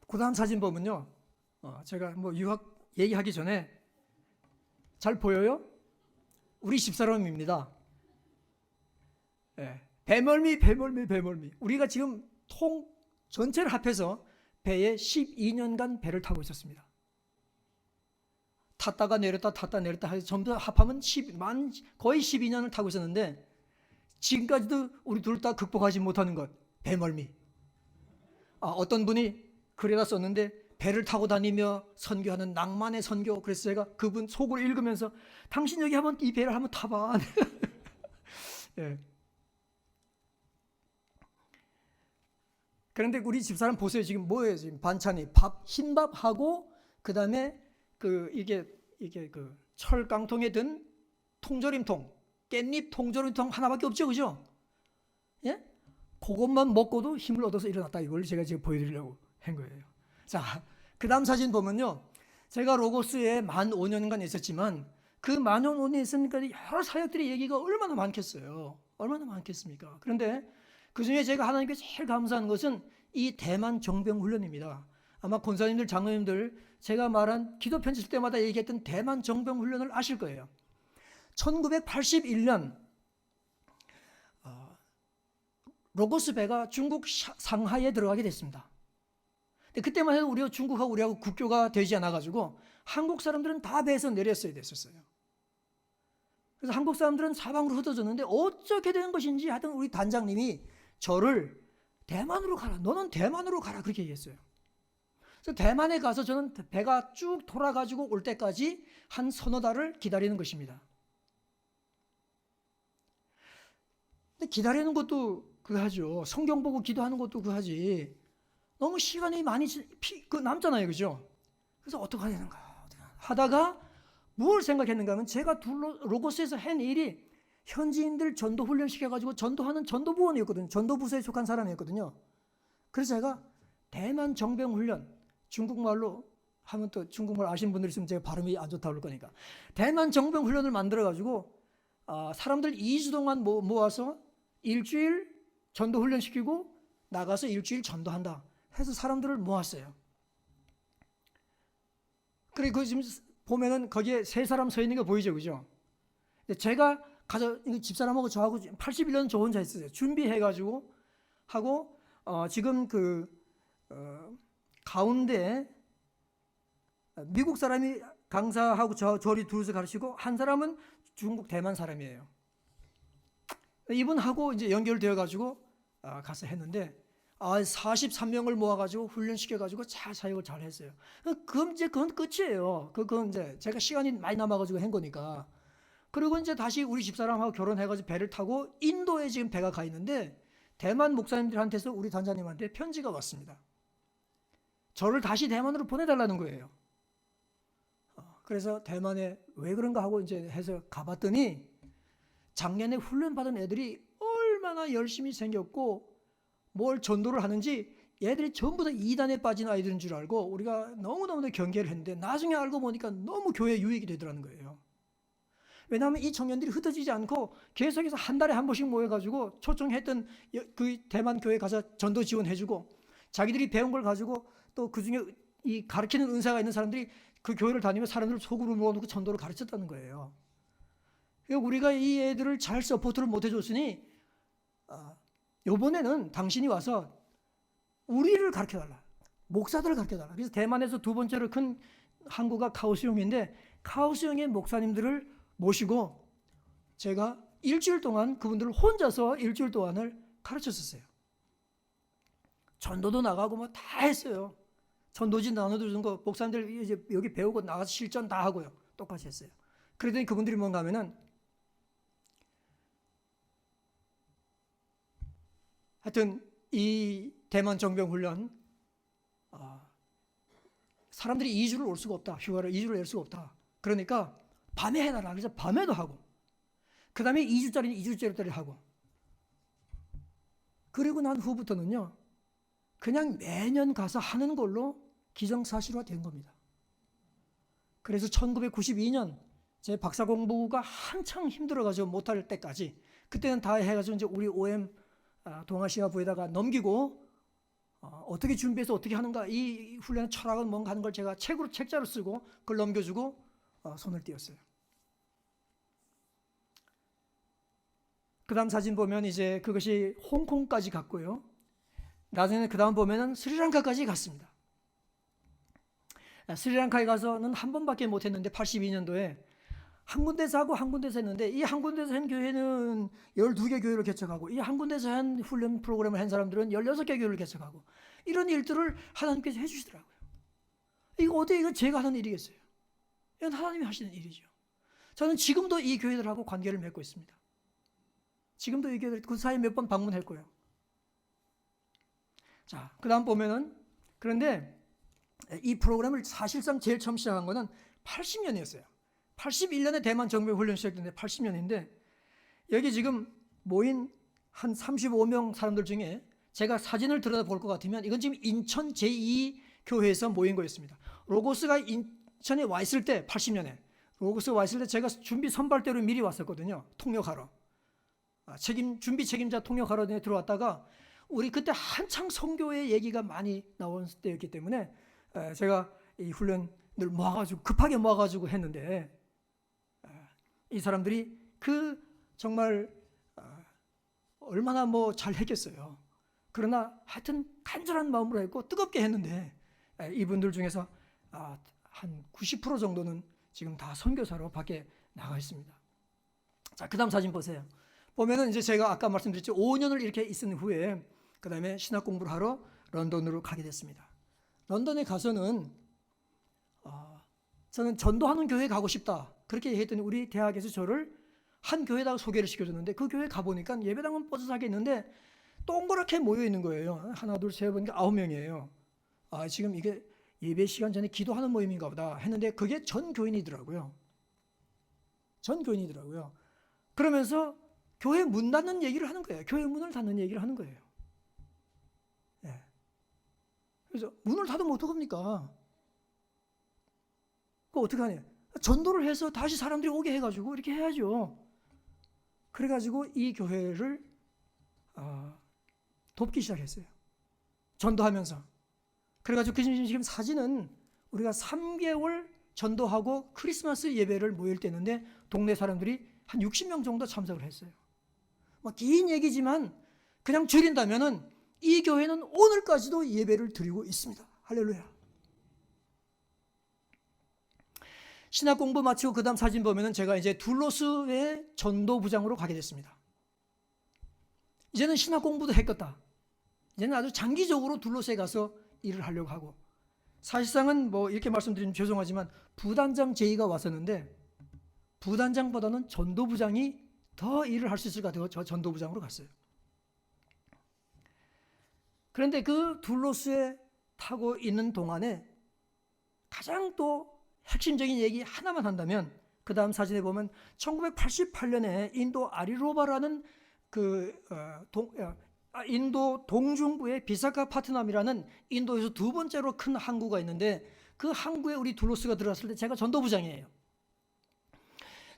그 다음 사진 보면요. 제가 뭐 유학 얘기하기 전에 잘 보여요? 우리 집사람입니다. 배멀미. 우리가 지금 전체를 합해서 배에 12년간 배를 타고 있었습니다. 탔다가 내렸다 해서 전부 합하면 거의 12년을 타고 있었는데 지금까지도 우리 둘 다 극복하지 못하는 것, 배멀미. 어떤 분이 글에다 썼는데 배를 타고 다니며 선교하는 낭만의 선교. 그래서 제가 그분 속으로 읽으면서 당신 여기 한번 이 배를 한번 타봐. 예. 그런데 우리 집사람 보세요. 지금 뭐예요? 지금 반찬이 밥, 흰밥하고 그다음에 이게 그 철깡통에 든 통조림통, 깻잎 통조림통 하나밖에 없죠, 그죠? 예? 그것만 먹고도 힘을 얻어서 일어났다. 이걸 제가 지금 보여드리려고 한 거예요. 자, 그 다음 사진 보면요. 제가 로고스에 만 5년간 있었지만 그 만 5년에 있으니까 여러 사역들의 얘기가 얼마나 많겠어요. 얼마나 많겠습니까? 그런데 그 중에 제가 하나님께 제일 감사한 것은 이 대만 정병 훈련입니다. 아마 권사님들, 장로님들 제가 말한 기도 편지 쓸 때마다 얘기했던 대만 정병 훈련을 아실 거예요. 1981년 로고스 배가 중국 상하이에 들어가게 됐습니다. 근데 그때만 해도 우리가 중국하고 우리하고 국교가 되지 않아가지고 한국 사람들은 다 배에서 내렸어야 됐었어요. 그래서 한국 사람들은 사방으로 흩어졌는데 어떻게 된 것인지 하여튼 우리 단장님이 저를 대만으로 가라. 너는 대만으로 가라. 그렇게 얘기했어요. 그래서 대만에 가서 저는 배가 쭉 돌아가지고 올 때까지 한 서너 달을 기다리는 것입니다. 근데 기다리는 것도 그거 하죠. 성경 보고 기도하는 것도 그거 하지. 너무 시간이 많이 남잖아요. 그죠? 그래서 어떻게 해야 되는가 하다가 뭘 생각했는가 하면 제가 로고스에서 한 일이 현지인들 전도 훈련시켜가지고 전도하는 전도부원이었거든요. 전도부서에 속한 사람이었거든요. 그래서 제가 대만 정병 훈련, 중국말로 하면 또 중국말 아시는 분들 있으면 제가 발음이 안 좋다고 그럴 거니까 대만 정병 훈련을 만들어가지고 사람들 2주 동안 모아서 일주일 전도 훈련시키고 나가서 일주일 전도한다 해서 사람들을 모았어요. 그리고 지금 보면은 거기에 세 사람 서 있는 거 보이죠, 그죠? 제가 집사람하고 저하고 81년 저 혼자 있었어요. 준비해가지고 하고 지금 가운데 미국 사람이 강사하고 저리 둘이서 가르치고 한 사람은 중국 대만 사람이에요. 이분하고 이제 연결되어가지고 가서 했는데 43명을 모아가지고 훈련시켜가지고 잘 사역을 잘 했어요. 그건 끝이에요. 그건 이제 제가 시간이 많이 남아가지고 한 거니까. 그리고 이제 다시 우리 집사람하고 결혼해가지고 배를 타고 인도에 지금 배가 가 있는데 대만 목사님들한테서 우리 단장님한테 편지가 왔습니다. 저를 다시 대만으로 보내달라는 거예요. 그래서 대만에 왜 그런가 하고 이제 해서 가봤더니 작년에 훈련받은 애들이 얼마나 열심히 생겼고 뭘 전도를 하는지 얘들이 전부 다 이단에 빠진 아이들인 줄 알고 우리가 너무너무 경계를 했는데 나중에 알고 보니까 너무 교회 유익이 되더라는 거예요. 왜냐하면 이 청년들이 흩어지지 않고 계속해서 한 달에 한 번씩 모여가지고 초청했던 그 대만 교회 가서 전도 지원해주고 자기들이 배운 걸 가지고 또 그중에 이 가르치는 은사가 있는 사람들이 그 교회를 다니며 사람들을 속으로 모아놓고 전도를 가르쳤다는 거예요. 우리가 이 애들을 잘 서포트를 못 해줬으니 이번에는 당신이 와서 우리를 가르쳐달라. 목사들을 가르쳐달라. 그래서 대만에서 두 번째로 큰 항구가 카오스용인데 카오스용의 목사님들을 모시고 제가 일주일 동안 그분들을 혼자서 일주일 동안을 가르쳤었어요. 전도도 나가고 뭐 다 했어요. 전도지 나눠주는 거 목사님들 이제 여기 배우고 나가서 실전 다 하고요. 똑같이 했어요. 그러더니 그분들이 뭔가 하면은 하여튼 이 대만 정병 훈련 사람들이 2주를 올 수가 없다. 휴가를 2주를 낼 수가 없다. 그러니까 밤에 해달라. 그래서 밤에도 하고 그 다음에 2주짜리는 2주짜리 하고 그리고 난 후부터는요 그냥 매년 가서 하는 걸로 기정사실화 된 겁니다. 그래서 1992년 제 박사 공부가 한창 힘들어가지고 못할 때까지 그때는 다 해가지고 이제 우리 OM 동아시아 부에다가 넘기고 어떻게 준비해서 어떻게 하는가 이 훈련의 철학은 뭔가 하는 걸 제가 책자로 쓰고 그걸 넘겨주고 손을 띄었어요. 그 다음 사진 보면 이제 그것이 홍콩까지 갔고요. 나중에 그 다음 보면은 스리랑카까지 갔습니다. 스리랑카에 가서는 한 번밖에 못 했는데 82년도에 한 군데서 하고 한 군데서 했는데 이 한 군데서 한 교회는 12개 교회를 개척하고 이 한 군데서 한 훈련 프로그램을 한 사람들은 16개 교회를 개척하고 이런 일들을 하나님께서 해주시더라고요. 이거 어떻게 이거 제가 하는 일이겠어요? 이건 하나님이 하시는 일이죠. 저는 지금도 이 교회들하고 관계를 맺고 있습니다. 지금도 이 교회들 그 사이에 몇 번 방문했고요. 자, 그 다음 보면은, 그런데 이 프로그램을 사실상 제일 처음 시작한 거는 80년이었어요. 81년에 대만 정부의 훈련 시작됐는데 80년인데, 여기 지금 모인 한 35명 사람들 중에 제가 사진을 들여다볼 것 같으면 이건 지금 인천 제2교회에서 모인 거였습니다. 로고스가 인천에 와 있을 때, 80년에 로고스가 와 있을 때 제가 준비 선발대로 미리 왔었거든요. 통역하러. 준비 책임자 통역하러 들어왔다가 우리 그때 한창 선교의 얘기가 많이 나온 때였기 때문에 제가 이 훈련을 모아가지고 급하게 모아가지고 했는데, 이 사람들이 그 정말 얼마나 뭐 잘 했겠어요. 그러나 하여튼 간절한 마음으로 했고 뜨겁게 했는데, 이분들 중에서 한 90% 정도는 지금 다 선교사로 밖에 나가 있습니다. 자, 그 다음 사진 보세요. 보면은 이제 제가 아까 말씀드렸죠. 5년을 이렇게 있은 후에 그 다음에 신학 공부를 하러 런던으로 가게 됐습니다. 런던에 가서는 저는 전도하는 교회에 가고 싶다 그렇게 얘기했더니 우리 대학에서 저를 한 교회에다가 소개를 시켜줬는데, 그 교회 가보니까 예배당은 뻗어서하게 있는데 동그랗게 모여 있는 거예요. 하나 둘 셋 보니까 9명이에요. 지금 이게 예배 시간 전에 기도하는 모임인가 보다 했는데 그게 전 교인이더라고요. 전 교인이더라고요. 그러면서 교회 문 닫는 얘기를 하는 거예요. 교회 문을 닫는 얘기를 하는 거예요. 예. 그래서 문을 닫으면 어떡합니까? 그거 어떡하냐? 전도를 해서 다시 사람들이 오게 해가지고 이렇게 해야죠. 그래가지고 이 교회를 돕기 시작했어요. 전도하면서. 그래가지고 지금 사진은 우리가 3개월 전도하고 크리스마스 예배를 모일 때였는데 동네 사람들이 한 60명 정도 참석을 했어요. 뭐 긴 얘기지만 그냥 줄인다면은 이 교회는 오늘까지도 예배를 드리고 있습니다. 할렐루야. 신학 공부 마치고 그 다음 사진 보면은 제가 이제 둘로스의 전도부장으로 가게 됐습니다. 이제는 신학 공부도 했겠다. 이제는 아주 장기적으로 둘로스에 가서 일을 하려고 하고, 사실상은 뭐 이렇게 말씀드리면 죄송하지만 부단장 제의가 왔었는데 부단장보다는 전도부장이 더 일을 할 수 있을 것 같아요. 저 전도부장으로 갔어요. 그런데 그 둘로스에 타고 있는 동안에 가장 또 핵심적인 얘기 하나만 한다면, 그 다음 사진에 보면 1988년에 인도 아리로바라는 인도 동중부의 비사카파트남이라는 인도에서 두 번째로 큰 항구가 있는데, 그 항구에 우리 둘로스가 들어갔을 때 제가 전도부장이에요.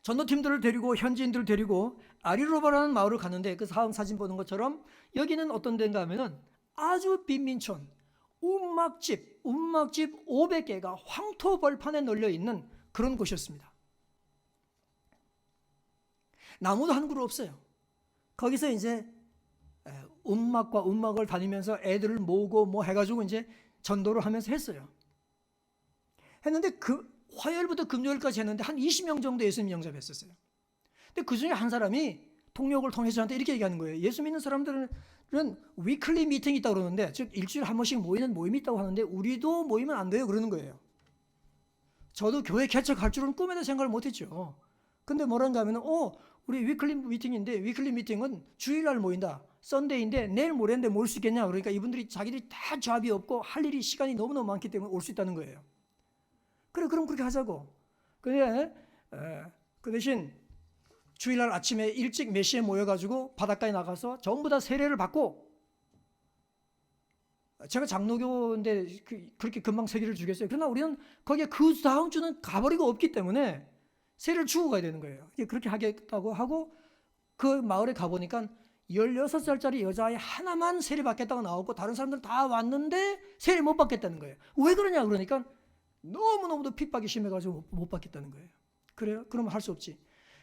전도팀들을 데리고 현지인들을 데리고 아리로바라는 마을을 갔는데, 그 다음 사진 보는 것처럼 여기는 어떤 데인가 하면은 아주 빈민촌, 움막집 500개가 황토 벌판에 널려 있는 그런 곳이었습니다. 나무도 한 그루 없어요. 거기서 이제 움막과 움막을 다니면서 애들을 모으고 뭐 해가지고 이제 전도를 하면서 했어요. 했는데 그 화요일부터 금요일까지 했는데 한 20명 정도 예수님 영접했었어요. 근데 그 중에 한 사람이 통역을 통해서 저한테 이렇게 얘기하는 거예요. 예수 믿는 사람들은 위클리 미팅이 있다고 그러는데, 즉 일주일에 한 번씩 모이는 모임이 있다고 하는데 우리도 모이면 안 돼요 그러는 거예요. 저도 교회 개척할 줄은 꿈에도 생각을 못했죠. 근데 뭐란가 하면 우리 위클리 미팅인데, 위클리 미팅은 주일날 모인다. 썬데이인데 내일 모레인데 모일 수 있겠냐. 그러니까 이분들이 자기들이 다 잡이 없고 할 일이 시간이 너무너무 많기 때문에 올 수 있다는 거예요. 그래, 그럼 그렇게 하자고. 근데 그 대신 주일날 아침에 일찍 몇 시에 모여가지고 바닷가에 나가서 전부 다 세례를 받고, 제가 장로교인데 그렇게 금방 세례를 주겠어요. 그러나 우리는 거기에 그 다음 주는 가버리고 없기 때문에 세례를 주고 가야 되는 거예요. 그렇게 하겠다고 하고, 그 마을에 가보니까 16살짜리 여자아이 하나만 세례 받겠다고 나오고 다른 사람들은 다 왔는데 세례 못 받겠다는 거예요. 왜 그러냐 그러니까 너무너무도 핍박이 심해가지고 못 받겠다는 거예요. 그래요? 그러면 할 수 없지.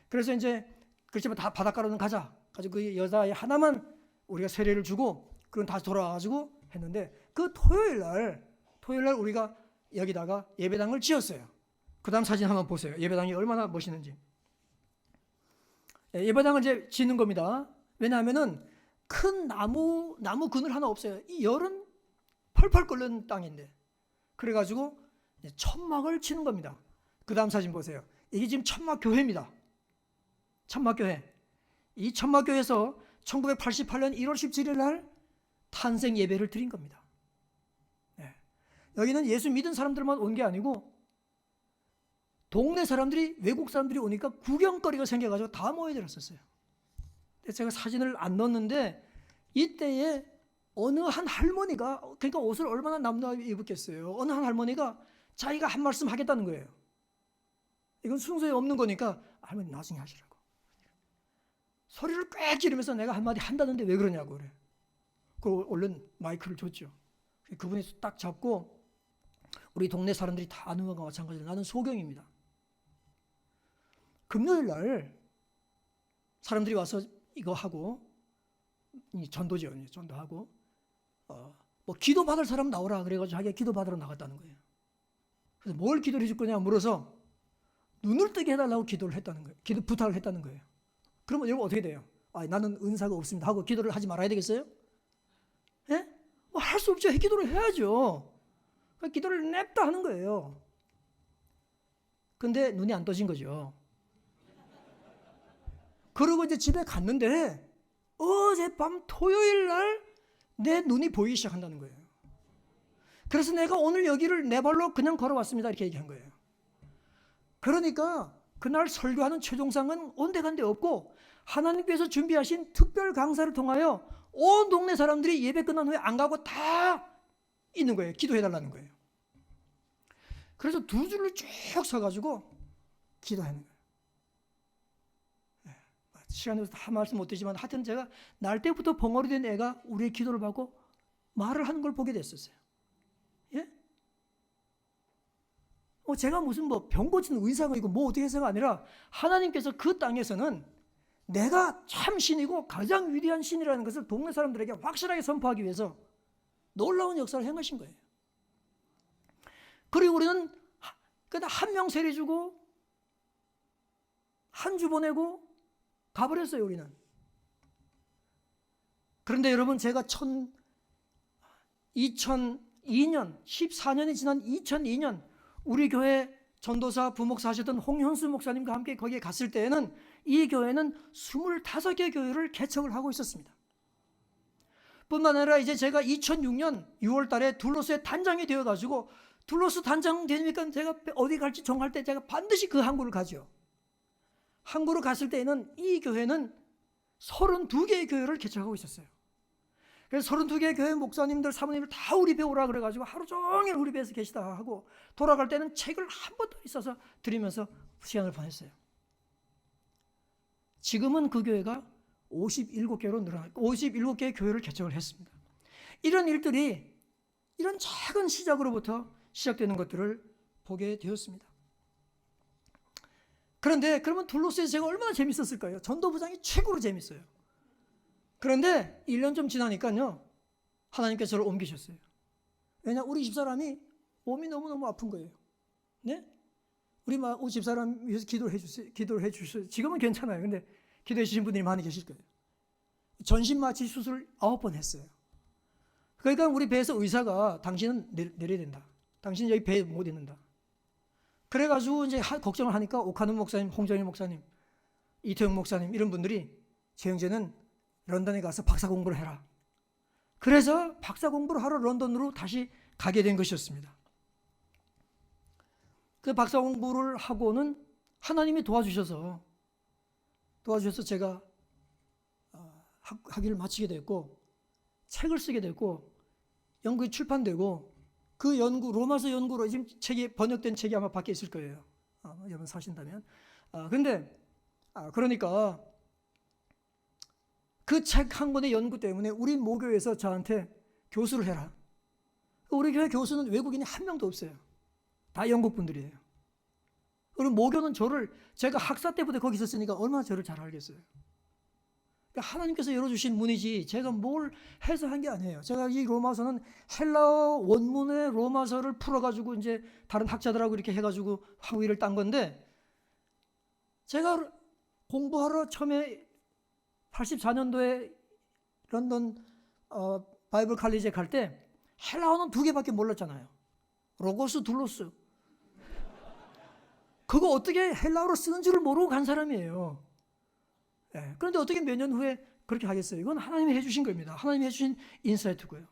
그래서 이제 그렇지만 다 바닷가로는 가자. 가지고 그 여자아이 하나만 우리가 세례를 주고 그럼 다시 돌아와가지고 했는데, 그 토요일 날 우리가 여기다가 예배당을 지었어요. 그 다음 사진 한번 보세요. 예배당이 얼마나 멋있는지. 예배당을 이제 짓는 겁니다. 왜냐하면은 큰 나무 그늘 하나 없어요. 이 열은 펄펄 끓는 땅인데. 그래가지고 천막을 치는 겁니다. 그 다음 사진 보세요. 이게 지금 천막교회입니다. 천막교회. 이 천막교회에서 1988년 1월 17일 날 탄생 예배를 드린 겁니다. 네. 여기는 예수 믿은 사람들만 온 게 아니고 동네 사람들이, 외국 사람들이 오니까 구경거리가 생겨가지고 다 모여들었었어요. 제가 사진을 안 넣었는데 이때에 어느 한 할머니가, 그러니까 옷을 얼마나 남다르게 입었겠어요. 어느 한 할머니가 자기가 한 말씀 하겠다는 거예요. 이건 순서에 없는 거니까 할머니 나중에 하시라고. 소리를 꽥 지르면서 내가 한마디 한다는데 왜 그러냐고 그래. 그리고 얼른 마이크를 줬죠. 그분이 딱 잡고 우리 동네 사람들이 다 아는 것과 마찬가지로 나는 소경입니다. 금요일 날 사람들이 와서 이거 하고, 전도죠. 전도하고, 뭐 기도 받을 사람 나오라 그래가지고 자기가 기도 받으러 나갔다는 거예요. 그래서 뭘 기도를 해줄 거냐 물어서 눈을 뜨게 해달라고 기도를 했다는 거예요. 기도 부탁을 했다는 거예요. 그러면 여러분 어떻게 돼요? 나는 은사가 없습니다 하고 기도를 하지 말아야 되겠어요? 예? 할 수 없죠. 기도를 해야죠. 기도를 냅다 하는 거예요. 근데 눈이 안 떠진 거죠. 그러고 이제 집에 갔는데 어젯밤 토요일 날 내 눈이 보이기 시작한다는 거예요. 그래서 내가 오늘 여기를 내 발로 그냥 걸어왔습니다 이렇게 얘기한 거예요. 그러니까 그날 설교하는 최종상은 온데간데 없고 하나님께서 준비하신 특별 강사를 통하여 온 동네 사람들이 예배 끝난 후에 안 가고 다 있는 거예요. 기도해달라는 거예요. 그래서 두 줄로 쭉 서가지고 기도하는 거예요. 시간이 없어서 다 말씀 못 드리지만 하여튼 제가 날 때부터 벙어리 된 애가 우리의 기도를 받고 말을 하는 걸 보게 됐었어요. 예? 제가 무슨 뭐 병 고치는 의사가 있고 뭐 어떻게 해서가 아니라 하나님께서 그 땅에서는 내가 참 신이고 가장 위대한 신이라는 것을 동네 사람들에게 확실하게 선포하기 위해서 놀라운 역사를 행하신 거예요. 그리고 우리는 그냥 한 명 세례주고 한 주 보내고 가버렸어요 우리는. 그런데 여러분 제가 2002년 14년이 지난 2002년 우리 교회 전도사 부목사 하셨던 홍현수 목사님과 함께 거기에 갔을 때에는 이 교회는 25개 교회를 개척을 하고 있었습니다. 뿐만 아니라 이제 제가 2006년 6월 달에 둘로스의 단장이 되어가지고 둘로스 단장 되니까 제가 어디 갈지 정할 때 제가 반드시 그 항구를 가죠. 항구로 갔을 때에는 이 교회는 32개의 교회를 개척하고 있었어요. 그래서 32개의 교회 목사님들, 사모님들 다 우리 배 오라 그래가지고 하루 종일 우리 배에서 계시다 하고 돌아갈 때는 책을 한 번 더 있어서 드리면서 시간을 보냈어요. 지금은 그 교회가 57개로 늘어났고 57개의 교회를 개척을 했습니다. 이런 일들이 이런 작은 시작으로부터 시작되는 것들을 보게 되었습니다. 그런데 그러면 둘로스에서 제가 얼마나 재밌었을까요? 전도부장이 최고로 재밌어요. 그런데 1년 좀 지나니까요 하나님께서 저를 옮기셨어요. 왜냐 우리 집사람이 몸이 너무너무 아픈 거예요. 네? 우리 집사람 위해서 기도를 해주세요. 지금은 괜찮아요. 근데 기도해 주신 분들이 많이 계실 거예요. 전신마취 수술 9번 했어요. 그러니까 우리 배에서 의사가 당신은 내려야 된다. 당신 여기 배에 못 있는다. 그래가지고 이제 걱정을 하니까 오카노 목사님, 홍정일 목사님, 이태영 목사님 이런 분들이 재영재는 런던에 가서 박사 공부를 해라. 그래서 박사 공부를 하러 런던으로 다시 가게 된 것이었습니다. 그 박사 공부를 하고는 하나님이 도와주셔서 제가 학위를 마치게 됐고 책을 쓰게 됐고 연구가 출판되고 그 연구 로마서 연구로 지금 책이 번역된 책이 아마 밖에 있을 거예요. 여러분 사신다면. 그러니까 그 책 한 권의 연구 때문에 우리 모교에서 저한테 교수를 해라. 우리 교회 교수는 외국인이 한 명도 없어요. 다 영국 분들이에요. 그리고 모교는 제가 학사 때부터 거기 있었으니까 얼마나 저를 잘 알겠어요. 그러니까 하나님께서 열어주신 문이지 제가 뭘 해서 한 게 아니에요. 제가 이 로마서는 헬라어 원문의 로마서를 풀어가지고 이제 다른 학자들하고 이렇게 해가지고 학위를 딴 건데 제가 공부하러 처음에 84년도에 런던 바이블 칼리지에 갈 때 헬라어는 2개밖에 몰랐잖아요. 로고스, 둘로스. 그거 어떻게 헬라어로 쓰는 줄을 모르고 간 사람이에요. 예, 그런데 어떻게 몇 년 후에 그렇게 하겠어요? 이건 하나님이 해주신 겁니다. 하나님이 해주신 인사이트고요.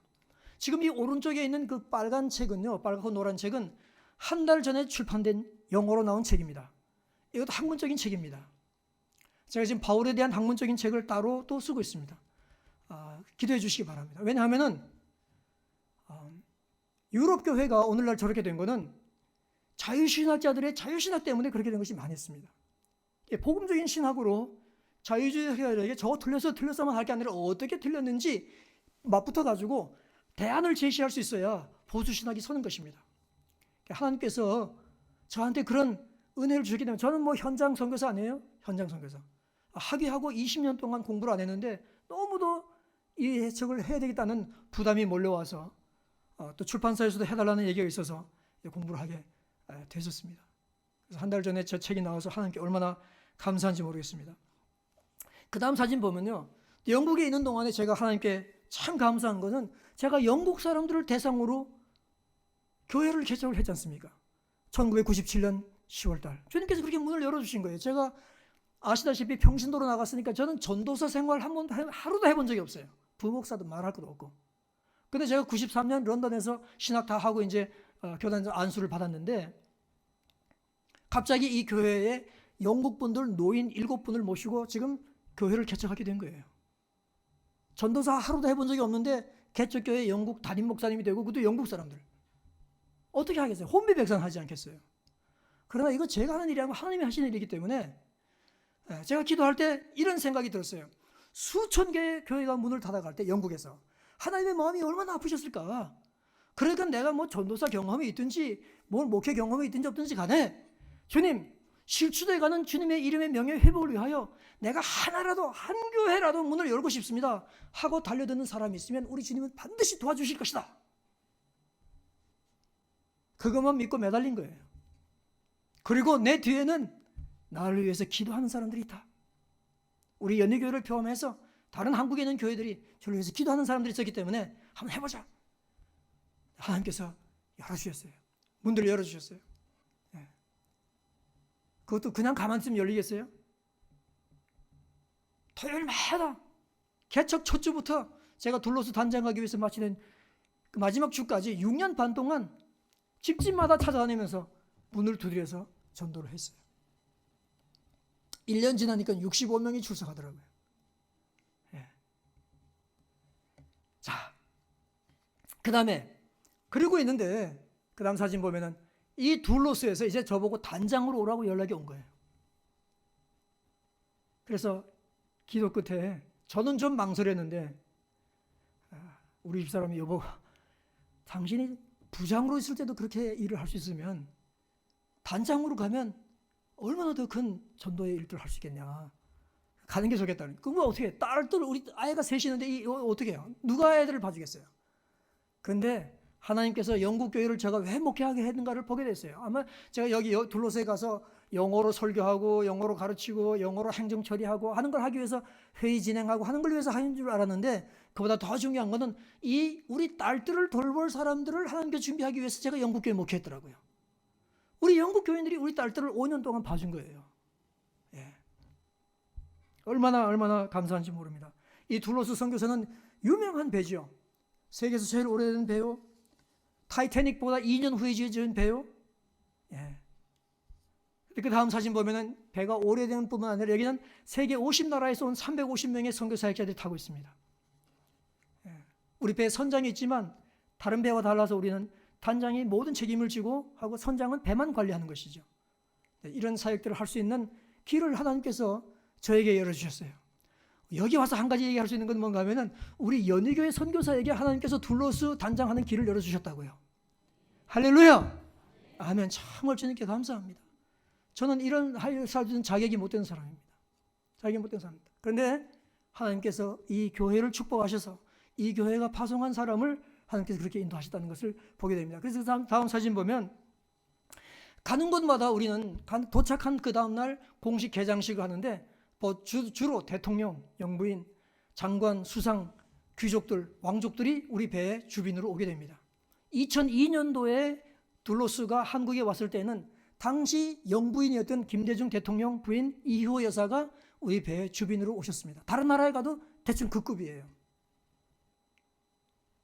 지금 이 오른쪽에 있는 그 빨간 책은요, 빨갛고 노란 책은 한 달 전에 출판된 영어로 나온 책입니다. 이것도 학문적인 책입니다. 제가 지금 바울에 대한 학문적인 책을 따로 또 쓰고 있습니다. 기도해 주시기 바랍니다. 왜냐하면은 유럽 교회가 오늘날 저렇게 된 거는 자유신학자들의 자유신학 때문에 그렇게 된 것이 많았습니다. 복음적인 신학으로 자유주의자들에게 저거 틀렸어만 할 게 아니라 어떻게 틀렸는지 맞붙어 가지고 대안을 제시할 수 있어야 보수신학이 서는 것입니다. 하나님께서 저한테 그런 은혜를 주셨기 때문에 저는 뭐 현장 선교사 아니에요? 현장 선교사. 학위하고 20년 동안 공부를 안 했는데 너무도 이 해석을 해야 되겠다는 부담이 몰려와서 또 출판사에서도 해달라는 얘기가 있어서 공부를 하게 되셨습니다. 그래서 한 달 전에 저 책이 나와서 하나님께 얼마나 감사한지 모르겠습니다. 그 다음 사진 보면요. 영국에 있는 동안에 제가 하나님께 참 감사한 것은 제가 영국 사람들을 대상으로 교회를 개척을 했지 않습니까? 1997년 10월달 주님께서 그렇게 문을 열어주신 거예요. 제가 아시다시피 평신도로 나갔으니까 저는 전도사 생활 한 번도 하루도 해본 적이 없어요. 부목사도 말할 것도 없고. 근데 제가 93년 런던에서 신학 다 하고 이제 교단 안수를 받았는데 갑자기 이 교회에 영국 분들 노인 7분을 모시고 지금 교회를 개척하게 된 거예요. 전도사 하루도 해본 적이 없는데 개척교회 영국 담임 목사님이 되고 그것도 영국 사람들. 어떻게 하겠어요? 혼비백산하지 않겠어요? 그러나 이거 제가 하는 일이 아니고 하나님이 하시는 일이기 때문에 제가 기도할 때 이런 생각이 들었어요. 수천 개의 교회가 문을 닫아갈 때 영국에서 하나님의 마음이 얼마나 아프셨을까? 그러니까 내가 뭐 전도사 경험이 있든지 뭘 목회 경험이 있든지 없든지 간에 주님 실추돼 가는 주님의 이름의 명예 회복을 위하여 내가 하나라도 한 교회라도 문을 열고 싶습니다 하고 달려드는 사람이 있으면 우리 주님은 반드시 도와주실 것이다. 그것만 믿고 매달린 거예요. 그리고 내 뒤에는 나를 위해서 기도하는 사람들이 있다. 우리 연희교회를 포함해서 다른 한국에 있는 교회들이 저를 위해서 기도하는 사람들이 있었기 때문에 한번 해보자. 하나님께서 열어주셨어요. 문들을 열어주셨어요. 네. 그것도 그냥 가만히 있으면 열리겠어요? 토요일마다 개척 첫 주부터 제가 둘러서 단장하기 위해서 마치는 그 마지막 주까지 6년 반 동안 집집마다 찾아다니면서 문을 두드려서 전도를 했어요. 1년 지나니까 65명이 출석하더라고요. 예. 자, 그 다음에 그러고 있는데 그 다음 사진 보면은 이 둘로스에서 이제 저보고 단장으로 오라고 연락이 온 거예요. 그래서 기도 끝에 저는 좀 망설였는데 우리 집사람이 여보 당신이 부장으로 있을 때도 그렇게 일을 할 수 있으면 단장으로 가면 얼마나 더 큰 전도의 일들을 할 수 있겠냐. 가는 게 좋겠다는. 그럼 어떻게 해? 딸들 우리 아이가 셋이 있는데 어떻게 해요? 누가 애들을 봐주겠어요? 근데 하나님께서 영국 교회를 제가 왜 목회하게 했는가를 보게 됐어요. 아마 제가 여기 둘러서에 가서 영어로 설교하고 영어로 가르치고 영어로 행정 처리하고 하는 걸 하기 위해서 회의 진행하고 하는 걸 위해서 하는 줄 알았는데 그보다 더 중요한 것은 이 우리 딸들을 돌볼 사람들을 하나님께 준비하기 위해서 제가 영국 교회 목회했더라고요. 우리 영국 교인들이 우리 딸들을 5년 동안 봐준 거예요. 예. 얼마나 감사한지 모릅니다. 이 둘러스 선교사는 유명한 배죠. 세계에서 제일 오래된 배요. 타이타닉보다 2년 후에 지어진 배요. 예. 그 다음 사진 보면은 배가 오래된 뿐만 아니라 여기는 세계 50나라에서 온 350명의 선교사역자들이 타고 있습니다. 예. 우리 배에 선장이 있지만 다른 배와 달라서 우리는 단장이 모든 책임을 지고 하고 선장은 배만 관리하는 것이죠. 네, 이런 사역들을 할 수 있는 길을 하나님께서 저에게 열어주셨어요. 여기 와서 한 가지 얘기할 수 있는 건 뭔가 하면은 우리 연희교회 선교사에게 하나님께서 둘러스 단장하는 길을 열어주셨다고요. 할렐루야. 아멘. 참을 주님께 감사합니다. 저는 이런 할 수 있는 자격이 못 되는 사람입니다. 자격이 못 되는 사람입니다. 그런데 하나님께서 이 교회를 축복하셔서 이 교회가 파송한 사람을 하나님께서 그렇게 인도하셨다는 것을 보게 됩니다. 그래서 다음 사진 보면 가는 곳마다 우리는 도착한 그 다음 날 공식 개장식을 하는데 주로 대통령, 영부인, 장관, 수상, 귀족들, 왕족들이 우리 배의 주빈으로 오게 됩니다. 2002년도에 둘로스가 한국에 왔을 때는 당시 영부인이었던 김대중 대통령 부인 이효 여사가 우리 배의 주빈으로 오셨습니다. 다른 나라에 가도 대충 그 급이에요.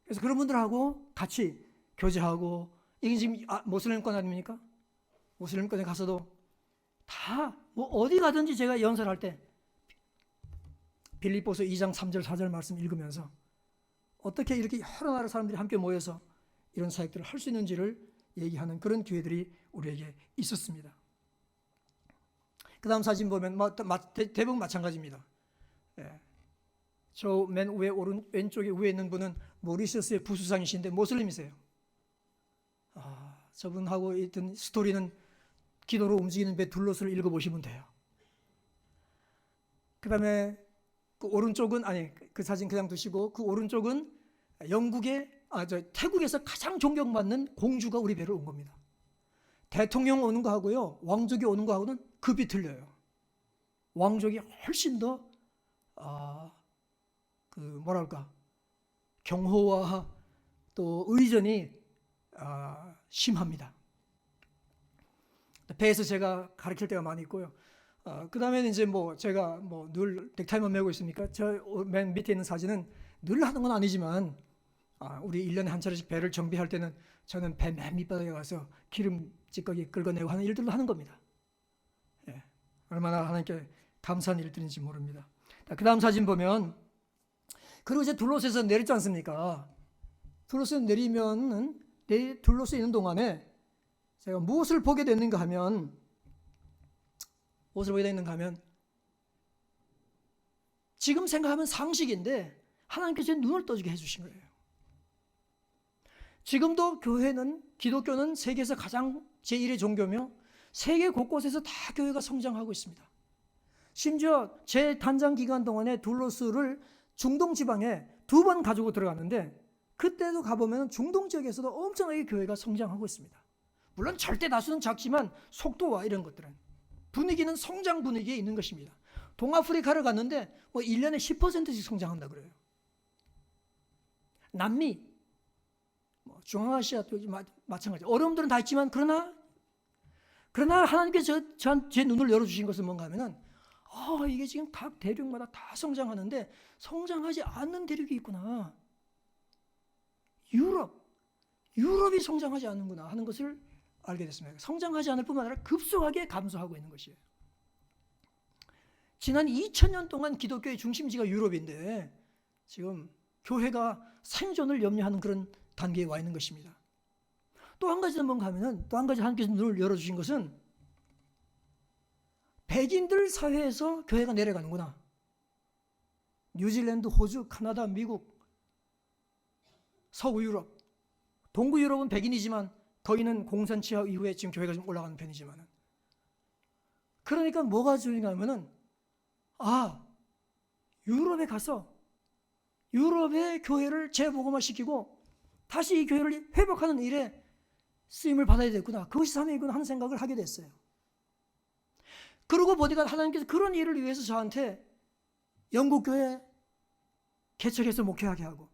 그래서 그런 분들하고 같이 교제하고, 이게 지금 모슬림권 아닙니까? 모슬림권에 가서도 다 뭐 어디 가든지 제가 연설할 때 빌립보서 2장 3절 4절 말씀 읽으면서 어떻게 이렇게 여러 나라 사람들이 함께 모여서 이런 사역들을 할 수 있는지를 얘기하는 그런 기회들이 우리에게 있었습니다. 그 다음 사진 보면 대부분 마찬가지입니다. 예. 저 맨 위에 왼쪽에 위에 있는 분은 모리셔스의 부수상이신데 모슬림이세요. 저분하고 있던 스토리는 기도로 움직이는 배 둘롯을 읽어보시면 돼요. 그 다음에 그 오른쪽은, 그 사진 그냥 두시고, 그 오른쪽은 태국에서 가장 존경받는 공주가 우리 배로 온 겁니다. 대통령 오는 거 하고요, 왕족이 오는 거 하고는 급이 틀려요. 왕족이 훨씬 더 경호와 또 의전이 심합니다. 배에서 제가 가르칠 때가 많이 있고요. 그 다음에는 이제 제가 늘 넥타이만 메고 있습니까? 저 맨 밑에 있는 사진은 늘 하는 건 아니지만, 우리 1년에 한 차례씩 배를 정비할 때는 저는 배 맨 밑바닥에 가서 기름 찌꺼기 긁어내고 하는 일들도 하는 겁니다. 예. 얼마나 하나님께 감사한 일들인지 모릅니다. 그 다음 사진 보면, 그리고 이제 둘롯에서 내렸지 않습니까? 둘롯에서 내리면은, 둘롯에 있는 동안에 제가 무엇을 보게 됐는가 하면, 지금 생각하면 상식인데 하나님께서 제 눈을 떠지게 해주신 거예요. 지금도 기독교는 세계에서 가장 제1의 종교며 세계 곳곳에서 다 교회가 성장하고 있습니다. 심지어 제 단장 기간 동안에 둘로스를 중동 지방에 2번 가지고 들어갔는데, 그때도 가보면 중동 지역에서도 엄청나게 교회가 성장하고 있습니다. 물론 절대 다수는 작지만 속도와 이런 것들은, 분위기는 성장 분위기에 있는 것입니다. 동아프리카를 갔는데 1년에 10%씩 성장한다 그래요. 남미, 중앙아시아도 마찬가지. 어려움들은 다 있지만 그러나 하나님께서 제 눈을 열어주신 것은 뭔가 하면은, 이게 지금 각 대륙마다 다 성장하는데 성장하지 않는 대륙이 있구나. 유럽이 성장하지 않는구나 하는 것을 알게 됐습니다. 성장하지 않을 뿐만 아니라 급속하게 감소하고 있는 것이에요. 지난 2000년 동안 기독교의 중심지가 유럽인데 지금 교회가 생존을 염려하는 그런 단계에 와 있는 것입니다. 또 한 가지는 뭔가 하면은, 또 한 가지 하나님께서 눈을 열어주신 것은, 백인들 사회에서 교회가 내려가는구나. 뉴질랜드, 호주, 카나다, 미국, 서구 유럽, 동구 유럽은 백인이지만 거기는 공산 치하 이후에 지금 교회가 좀 올라가는 편이지만, 그러니까 뭐가 중요하면은, 유럽에 가서 유럽의 교회를 재복음화시키고 다시 이 교회를 회복하는 일에 쓰임을 받아야 되겠구나. 그것이 사명이구나 하는 생각을 하게 됐어요. 그러고 보니까 하나님께서 그런 일을 위해서 저한테 영국교회 개척해서 목회하게 하고,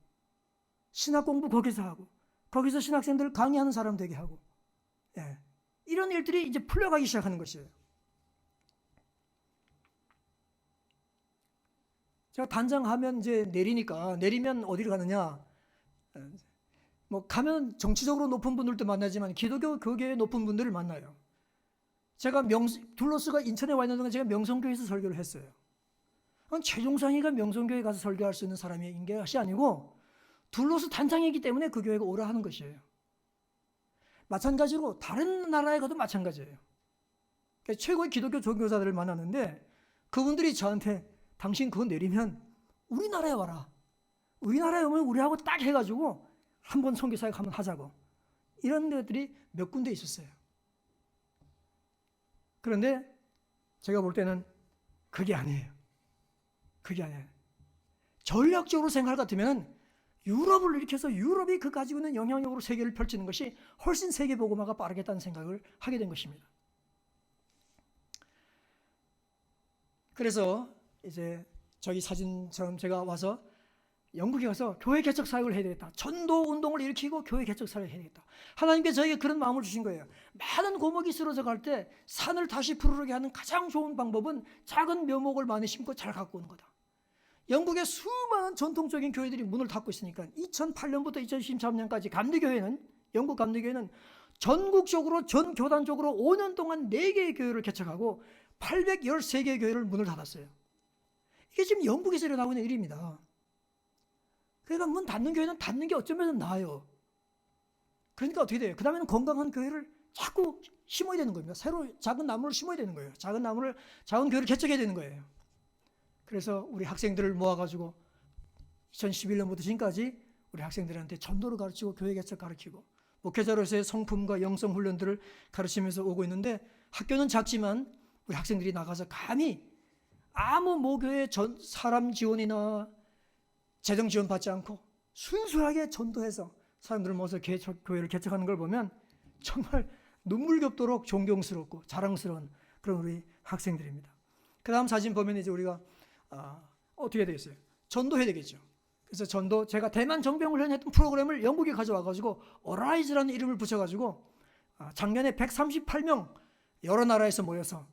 신학 공부 거기서 하고, 거기서 신학생들 강의하는 사람 되게 하고, 이런 일들이 이제 풀려가기 시작하는 것이에요. 제가 단장하면 이제 내리면 어디로 가느냐? 가면 정치적으로 높은 분들도 만나지만 기독교 교계에 높은 분들을 만나요. 제가 둘로스가 인천에 와 있는 동안 제가 명성교회에서 설교를 했어요. 최종상이가 명성교회 가서 설교할 수 있는 사람인 것이 아니고 둘로스 단장이기 때문에 그 교회가 오라 하는 것이에요. 마찬가지로 다른 나라에 가도 마찬가지예요. 그러니까 최고의 기독교 종교사들을 만났는데 그분들이 저한테, 당신 그거 내리면 우리나라에 와라. 우리나라에 오면 우리하고 딱 해가지고 한번 선교사역 한번 하자고. 이런 데들이 몇 군데 있었어요. 그런데 제가 볼 때는 그게 아니에요. 전략적으로 생각할 것 같으면 유럽을 일으켜서 유럽이 그 가지고 있는 영향력으로 세계를 펼치는 것이 훨씬 세계 복음화가 빠르겠다는 생각을 하게 된 것입니다. 그래서 이제 저기 사진처럼 제가 와서 영국에 가서 교회 개척 사역을 해야 되겠다. 전도 운동을 일으키고 교회 개척 사역을 해야 되겠다. 하나님께 저에게 그런 마음을 주신 거예요. 많은 고목이 쓰러져 갈 때 산을 다시 푸르르게 하는 가장 좋은 방법은 작은 묘목을 많이 심고 잘 갖고 오는 거다. 영국의 수많은 전통적인 교회들이 문을 닫고 있으니까 2008년부터 2013년까지 감리교회는, 영국 감리교회는 전국적으로 전 교단적으로 5년 동안 4개의 교회를 개척하고 813개의 교회를 문을 닫았어요. 이게 지금 영국에서 일어나고 있는 일입니다. 그러니까 문 닫는 교회는 닫는 게 어쩌면 나아요. 그러니까 어떻게 돼요? 그 다음에는 건강한 교회를 자꾸 심어야 되는 겁니다. 새로 작은 나무를 심어야 되는 거예요. 작은 교회를 개척해야 되는 거예요. 그래서 우리 학생들을 모아가지고 2011년부터 지금까지 우리 학생들한테 전도를 가르치고 교회 개척 가르치고 목회자로서의 성품과 영성 훈련들을 가르치면서 오고 있는데, 학교는 작지만 우리 학생들이 나가서 감히 아무 모교의 사람 지원이나 재정 지원 받지 않고 순수하게 전도해서 사람들을 모아서 교회를 개척하는 걸 보면 정말 눈물겹도록 존경스럽고 자랑스러운 그런 우리 학생들입니다. 그 다음 사진 보면 이제 우리가 어떻게 되겠어요? 전도해야 되겠죠. 그래서 제가 대만 정병훈련 했던 프로그램을 영국에 가져와가지고 어라이즈라는 이름을 붙여가지고 작년에 138명 여러 나라에서 모여서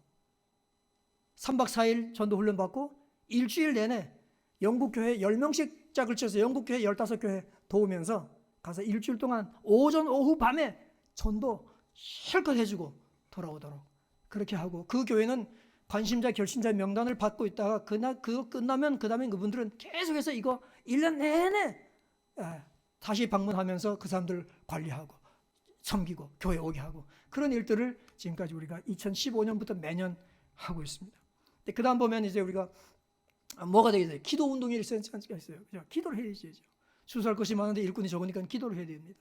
3박 4일 전도 훈련 받고 일주일 내내 영국 교회 10명씩 짝을 쳐서 영국 교회 15교회 도우면서 가서 일주일 동안 오전, 오후, 밤에 전도 실컷 해주고 돌아오도록 그렇게 하고, 그 교회는 관심자, 결신자 명단을 받고 있다가 그거 끝나면 그 다음에 그분들은 계속해서 이거 1년 내내 다시 방문하면서 그 사람들 관리하고 섬기고 교회 오게 하고, 그런 일들을 지금까지 우리가 2015년부터 매년 하고 있습니다. 그 다음 보면 이제 우리가 뭐가 되겠어요? 기도 운동이 있어요. 그죠? 기도를 해야 되죠. 수수할 것이 많은데 일꾼이 적으니까 기도를 해야 됩니다.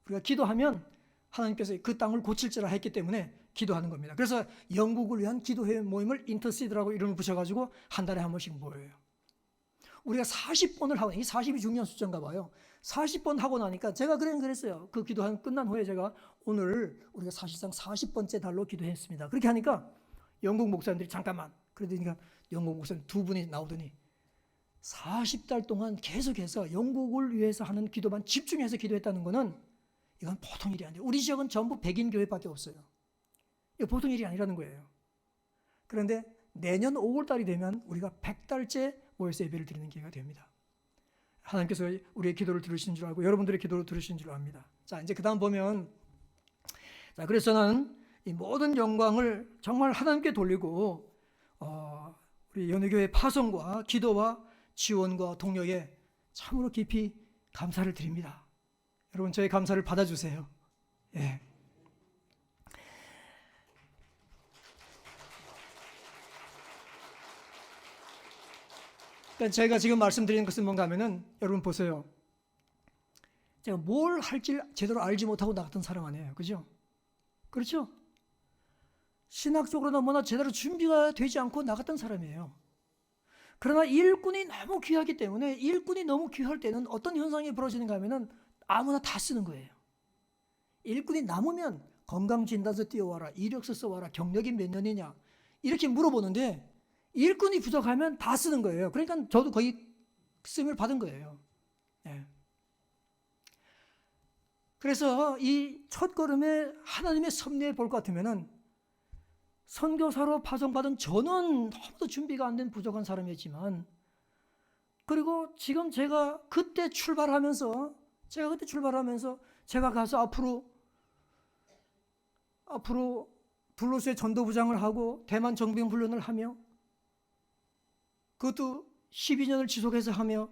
우리가 기도하면 하나님께서 그 땅을 고칠지라 했기 때문에 기도하는 겁니다. 그래서 영국을 위한 기도회 모임을 인터시드라고 이름을 붙여가지고 한 달에 한 번씩 모여요. 우리가 40번을 하고, 이 40이 중요한 숫자인가 봐요. 40번 하고 나니까 제가 그랬어요. 그 기도 끝난 후에 제가 오늘 우리가 사실상 40번째 달로 기도했습니다. 그렇게 하니까 영국 목사님들이 잠깐만, 그러니까 영국 목사님 2분이 나오더니 40달 동안 계속해서 영국을 위해서 하는 기도만 집중해서 기도했다는 것은 이건 보통 일이 아니에요. 우리 지역은 전부 백인 교회밖에 없어요. 이거 보통 일이 아니라는 거예요. 그런데 내년 5월달이 되면 우리가 100달째 모여서 예배를 드리는 기회가 됩니다. 하나님께서 우리의 기도를 들으신 줄 알고 여러분들의 기도를 들으신 줄 압니다. 자, 이제 그 다음 보면, 자, 그래서 저는 이 모든 영광을 정말 하나님께 돌리고 우리 연회교회 파송과 기도와 지원과 동력에 참으로 깊이 감사를 드립니다. 여러분, 저의 감사를 받아주세요. 예. 그러니까 제가 지금 말씀드리는 것은 뭔가 하면은, 여러분 보세요. 제가 뭘 할지 제대로 알지 못하고 나갔던 사람 아니에요. 그죠? 그렇죠? 신학적으로 너무나 제대로 준비가 되지 않고 나갔던 사람이에요. 그러나 일꾼이 너무 귀하기 때문에, 일꾼이 너무 귀할 때는 어떤 현상이 벌어지는가 하면은 아무나 다 쓰는 거예요. 일꾼이 남으면 건강진단서 띄워와라, 이력서 써와라, 경력이 몇 년이냐 이렇게 물어보는데, 일꾼이 부족하면 다 쓰는 거예요. 그러니까 저도 거의 쓰임을 받은 거예요. 네. 그래서 이 첫걸음에 하나님의 섭리에 볼 것 같으면은, 선교사로 파송받은 저는 너무도 준비가 안 된 부족한 사람이었지만, 그리고 지금 제가 그때 출발하면서 제가 가서 앞으로 둘로스의 전도부장을 하고 대만 정병훈련을 하며, 그것도 12년을 지속해서 하며,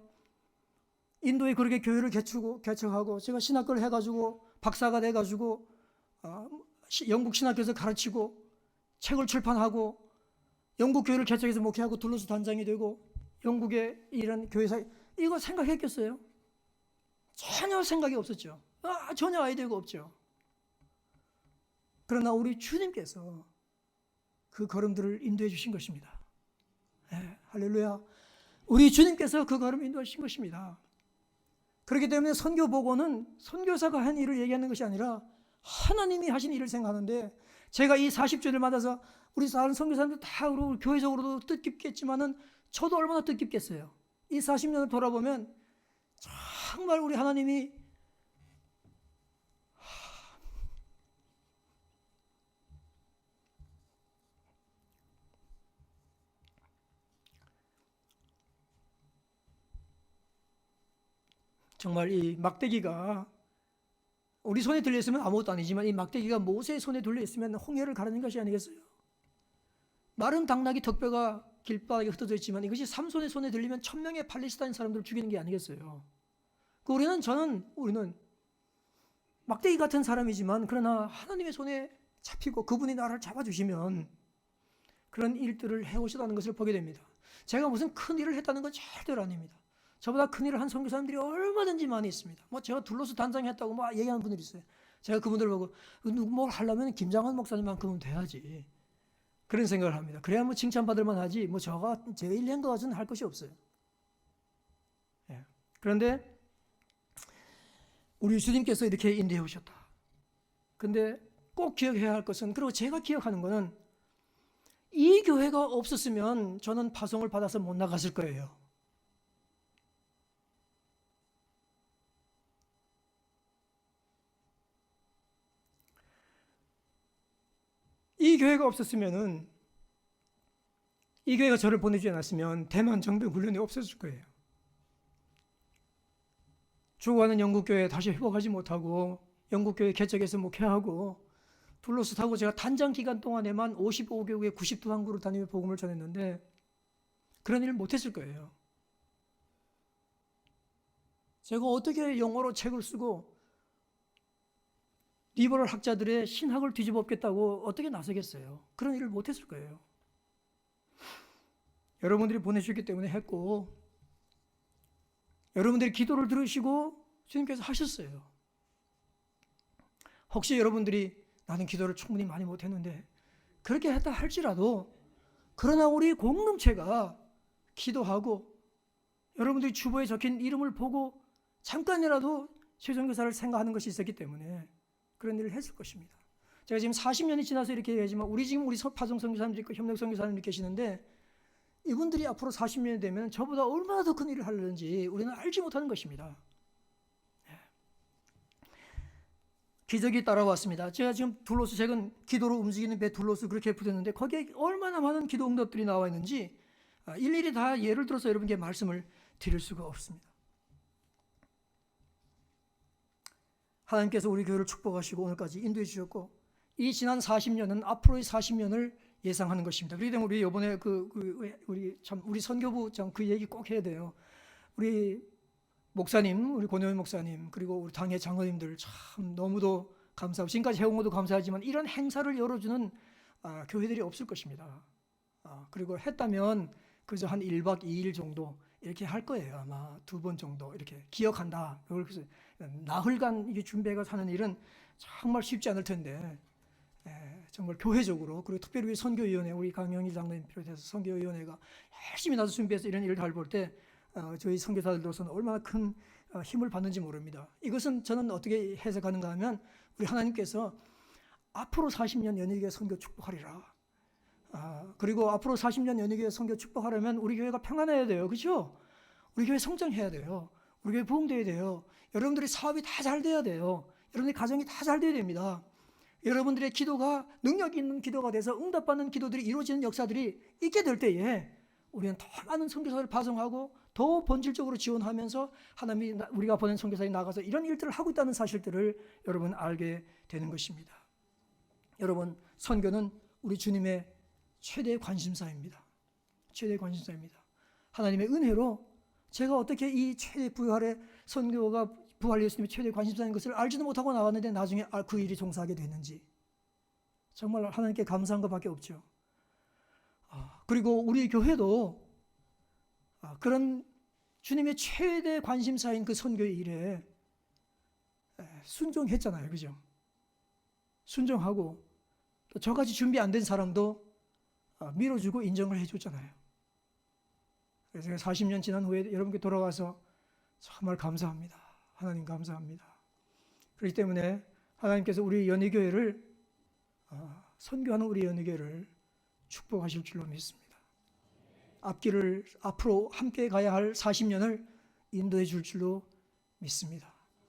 인도에 그렇게 교회를 개척하고, 제가 신학교를 해가지고 박사가 돼가지고 영국 신학교에서 가르치고 책을 출판하고 영국 교회를 개척해서 목회하고 둘로스 단장이 되고 영국의 이런 교회사, 이거 생각했겠어요? 전혀 생각이 없었죠. 전혀 아이디어가 없죠. 그러나 우리 주님께서 그 걸음들을 인도해 주신 것입니다. 네, 할렐루야. 우리 주님께서 그 걸음을 인도해 주신 것입니다. 그렇기 때문에 선교복원은 선교사가 한 일을 얘기하는 것이 아니라 하나님이 하신 일을 생각하는데, 제가 이 40주를 맞아서 우리 다른 선교사님들 다 교회적으로도 뜻깊겠지만은 저도 얼마나 뜻깊겠어요. 이 40년을 돌아보면 정말 우리 하나님이 정말 이 막대기가 우리 손에 들려있으면 아무것도 아니지만 이 막대기가 모세의 손에 들려있으면 홍해를 가르는 것이 아니겠어요? 마른 당나귀 턱뼈가 길바닥에 흩어져 있지만 이것이 삼손의 손에 들리면 1000명의 팔레스타인 사람들을 죽이는 게 아니겠어요? 우리는 막대기 같은 사람이지만 그러나 하나님의 손에 잡히고 그분이 나를 잡아주시면 그런 일들을 해오시다는 것을 보게 됩니다. 제가 무슨 큰 일을 했다는 건 절대로 아닙니다. 저보다 큰 일을 한 선교사님들이 얼마든지 많이 있습니다. 제가 둘러서 단장했다고 얘기하는 분들이 있어요. 제가 그분들 보고 뭘 하려면 김장한 목사님만큼은 돼야지. 그런 생각을 합니다. 그래야 칭찬받을 만하지 저가 제일 한 것 같은 할 것이 없어요. 예. 그런데 우리 주님께서 이렇게 인도해 오셨다. 근데 꼭 기억해야 할 것은, 그리고 제가 기억하는 것은 이 교회가 없었으면 저는 파송을 받아서 못 나갔을 거예요. 이 교회가 없었으면은, 이 교회가 저를 보내주지 않았으면 대만 정병 훈련이 없었을 거예요. 죽어가는 영국교회 다시 회복하지 못하고 영국교회 개척해서 목회하고 둘러서 타고 제가 단장 기간 동안에만 55개국에 92항구를 다니며 복음을 전했는데 그런 일을 못했을 거예요. 제가 어떻게 영어로 책을 쓰고 리버럴 학자들의 신학을 뒤집어 엎겠다고 어떻게 나서겠어요? 그런 일을 못했을 거예요. 여러분들이 보내주셨기 때문에 했고, 여러분들이 기도를 들으시고 주님께서 하셨어요. 혹시 여러분들이 나는 기도를 충분히 많이 못했는데 그렇게 했다 할지라도, 그러나 우리 공동체가 기도하고 여러분들이 주보에 적힌 이름을 보고 잠깐이라도 최종교사를 생각하는 것이 있었기 때문에 그런 일을 했을 것입니다. 제가 지금 40년이 지나서 이렇게 얘기하지만 우리 파송 선교사님들 있고 협력 선교사님들 계시는데 이분들이 앞으로 40년이 되면 저보다 얼마나 더 큰 일을 하려는지 우리는 알지 못하는 것입니다. 기적이 따라왔습니다. 제가 지금 둘로스, 최근 기도로 움직이는 배 둘로스 그렇게 붙였는데 거기에 얼마나 많은 기도 응답들이 나와 있는지 일일이 다 예를 들어서 여러분께 말씀을 드릴 수가 없습니다. 하나님께서 우리 교회를 축복하시고 오늘까지 인도해 주셨고, 이 지난 40년은 앞으로의 40년을 예상하는 것입니다. 그렇기 때문에 우리 이번에 우리 선교부 그 얘기 꼭 해야 돼요. 우리 목사님, 우리 권영희 목사님, 그리고 우리 당의 장로님들 참 너무도 감사하고 지금까지 해온 것도 감사하지만 이런 행사를 열어주는 교회들이 없을 것입니다. 그리고 했다면 그저 한 1박 2일 정도 이렇게 할 거예요. 아마 2번 정도 이렇게 기억한다. 그래서 나흘간 이게 준비해서 하는 일은 정말 쉽지 않을 텐데, 정말 교회적으로, 그리고 특별히 우리 선교위원회, 우리 강영희 장로님 비롯해서 선교위원회가 열심히 나서 준비해서 이런 일을 잘 볼 때 저희 선교사들로서는 얼마나 큰 힘을 받는지 모릅니다. 이것은 저는 어떻게 해석하는가 하면 우리 하나님께서 앞으로 40년 연예계 선교 축복하리라. 그리고 앞으로 40년 연예계 선교 축복하려면 우리 교회가 평안해야 돼요. 그렇죠? 우리 교회 성장해야 돼요. 우리 교회 부흥돼야 돼요. 여러분들이 사업이 다 잘 돼야 돼요. 여러분들의 가정이 다 잘 돼야 됩니다. 여러분들의 기도가 능력 있는 기도가 돼서 응답받는 기도들이 이루어지는 역사들이 있게 될 때에 우리는 더 많은 선교사를 파송하고 더 본질적으로 지원하면서 하나님이 우리가 보낸 선교사들이 나가서 이런 일들을 하고 있다는 사실들을 여러분 알게 되는 것입니다. 여러분, 선교는 우리 주님의 최대의 관심사입니다. 최대의 관심사입니다. 하나님의 은혜로 제가 어떻게 이 최대 부활의 선교가 부활 예수님의 최대 관심사인 것을 알지도 못하고 나왔는데 나중에 그 일이 종사하게 됐는지 정말 하나님께 감사한 것밖에 없죠. 그리고 우리 교회도 그런 주님의 최대 관심사인 그 선교의 일에 순종했잖아요. 그죠? 순종하고 또 저같이 준비 안 된 사람도 밀어주고 인정을 해줬잖아요. 그래서 40년 지난 후에 여러분께 돌아와서 정말 감사합니다. 하나님 감사합니다. 그렇기 때문에 하나님께서 우리 연희교회를 선교하는 우리 연희교회를 축복하실 줄로 믿습니다. 앞길을 앞으로 함께 가야 할 40년을 인도해 줄 줄로 믿습니다.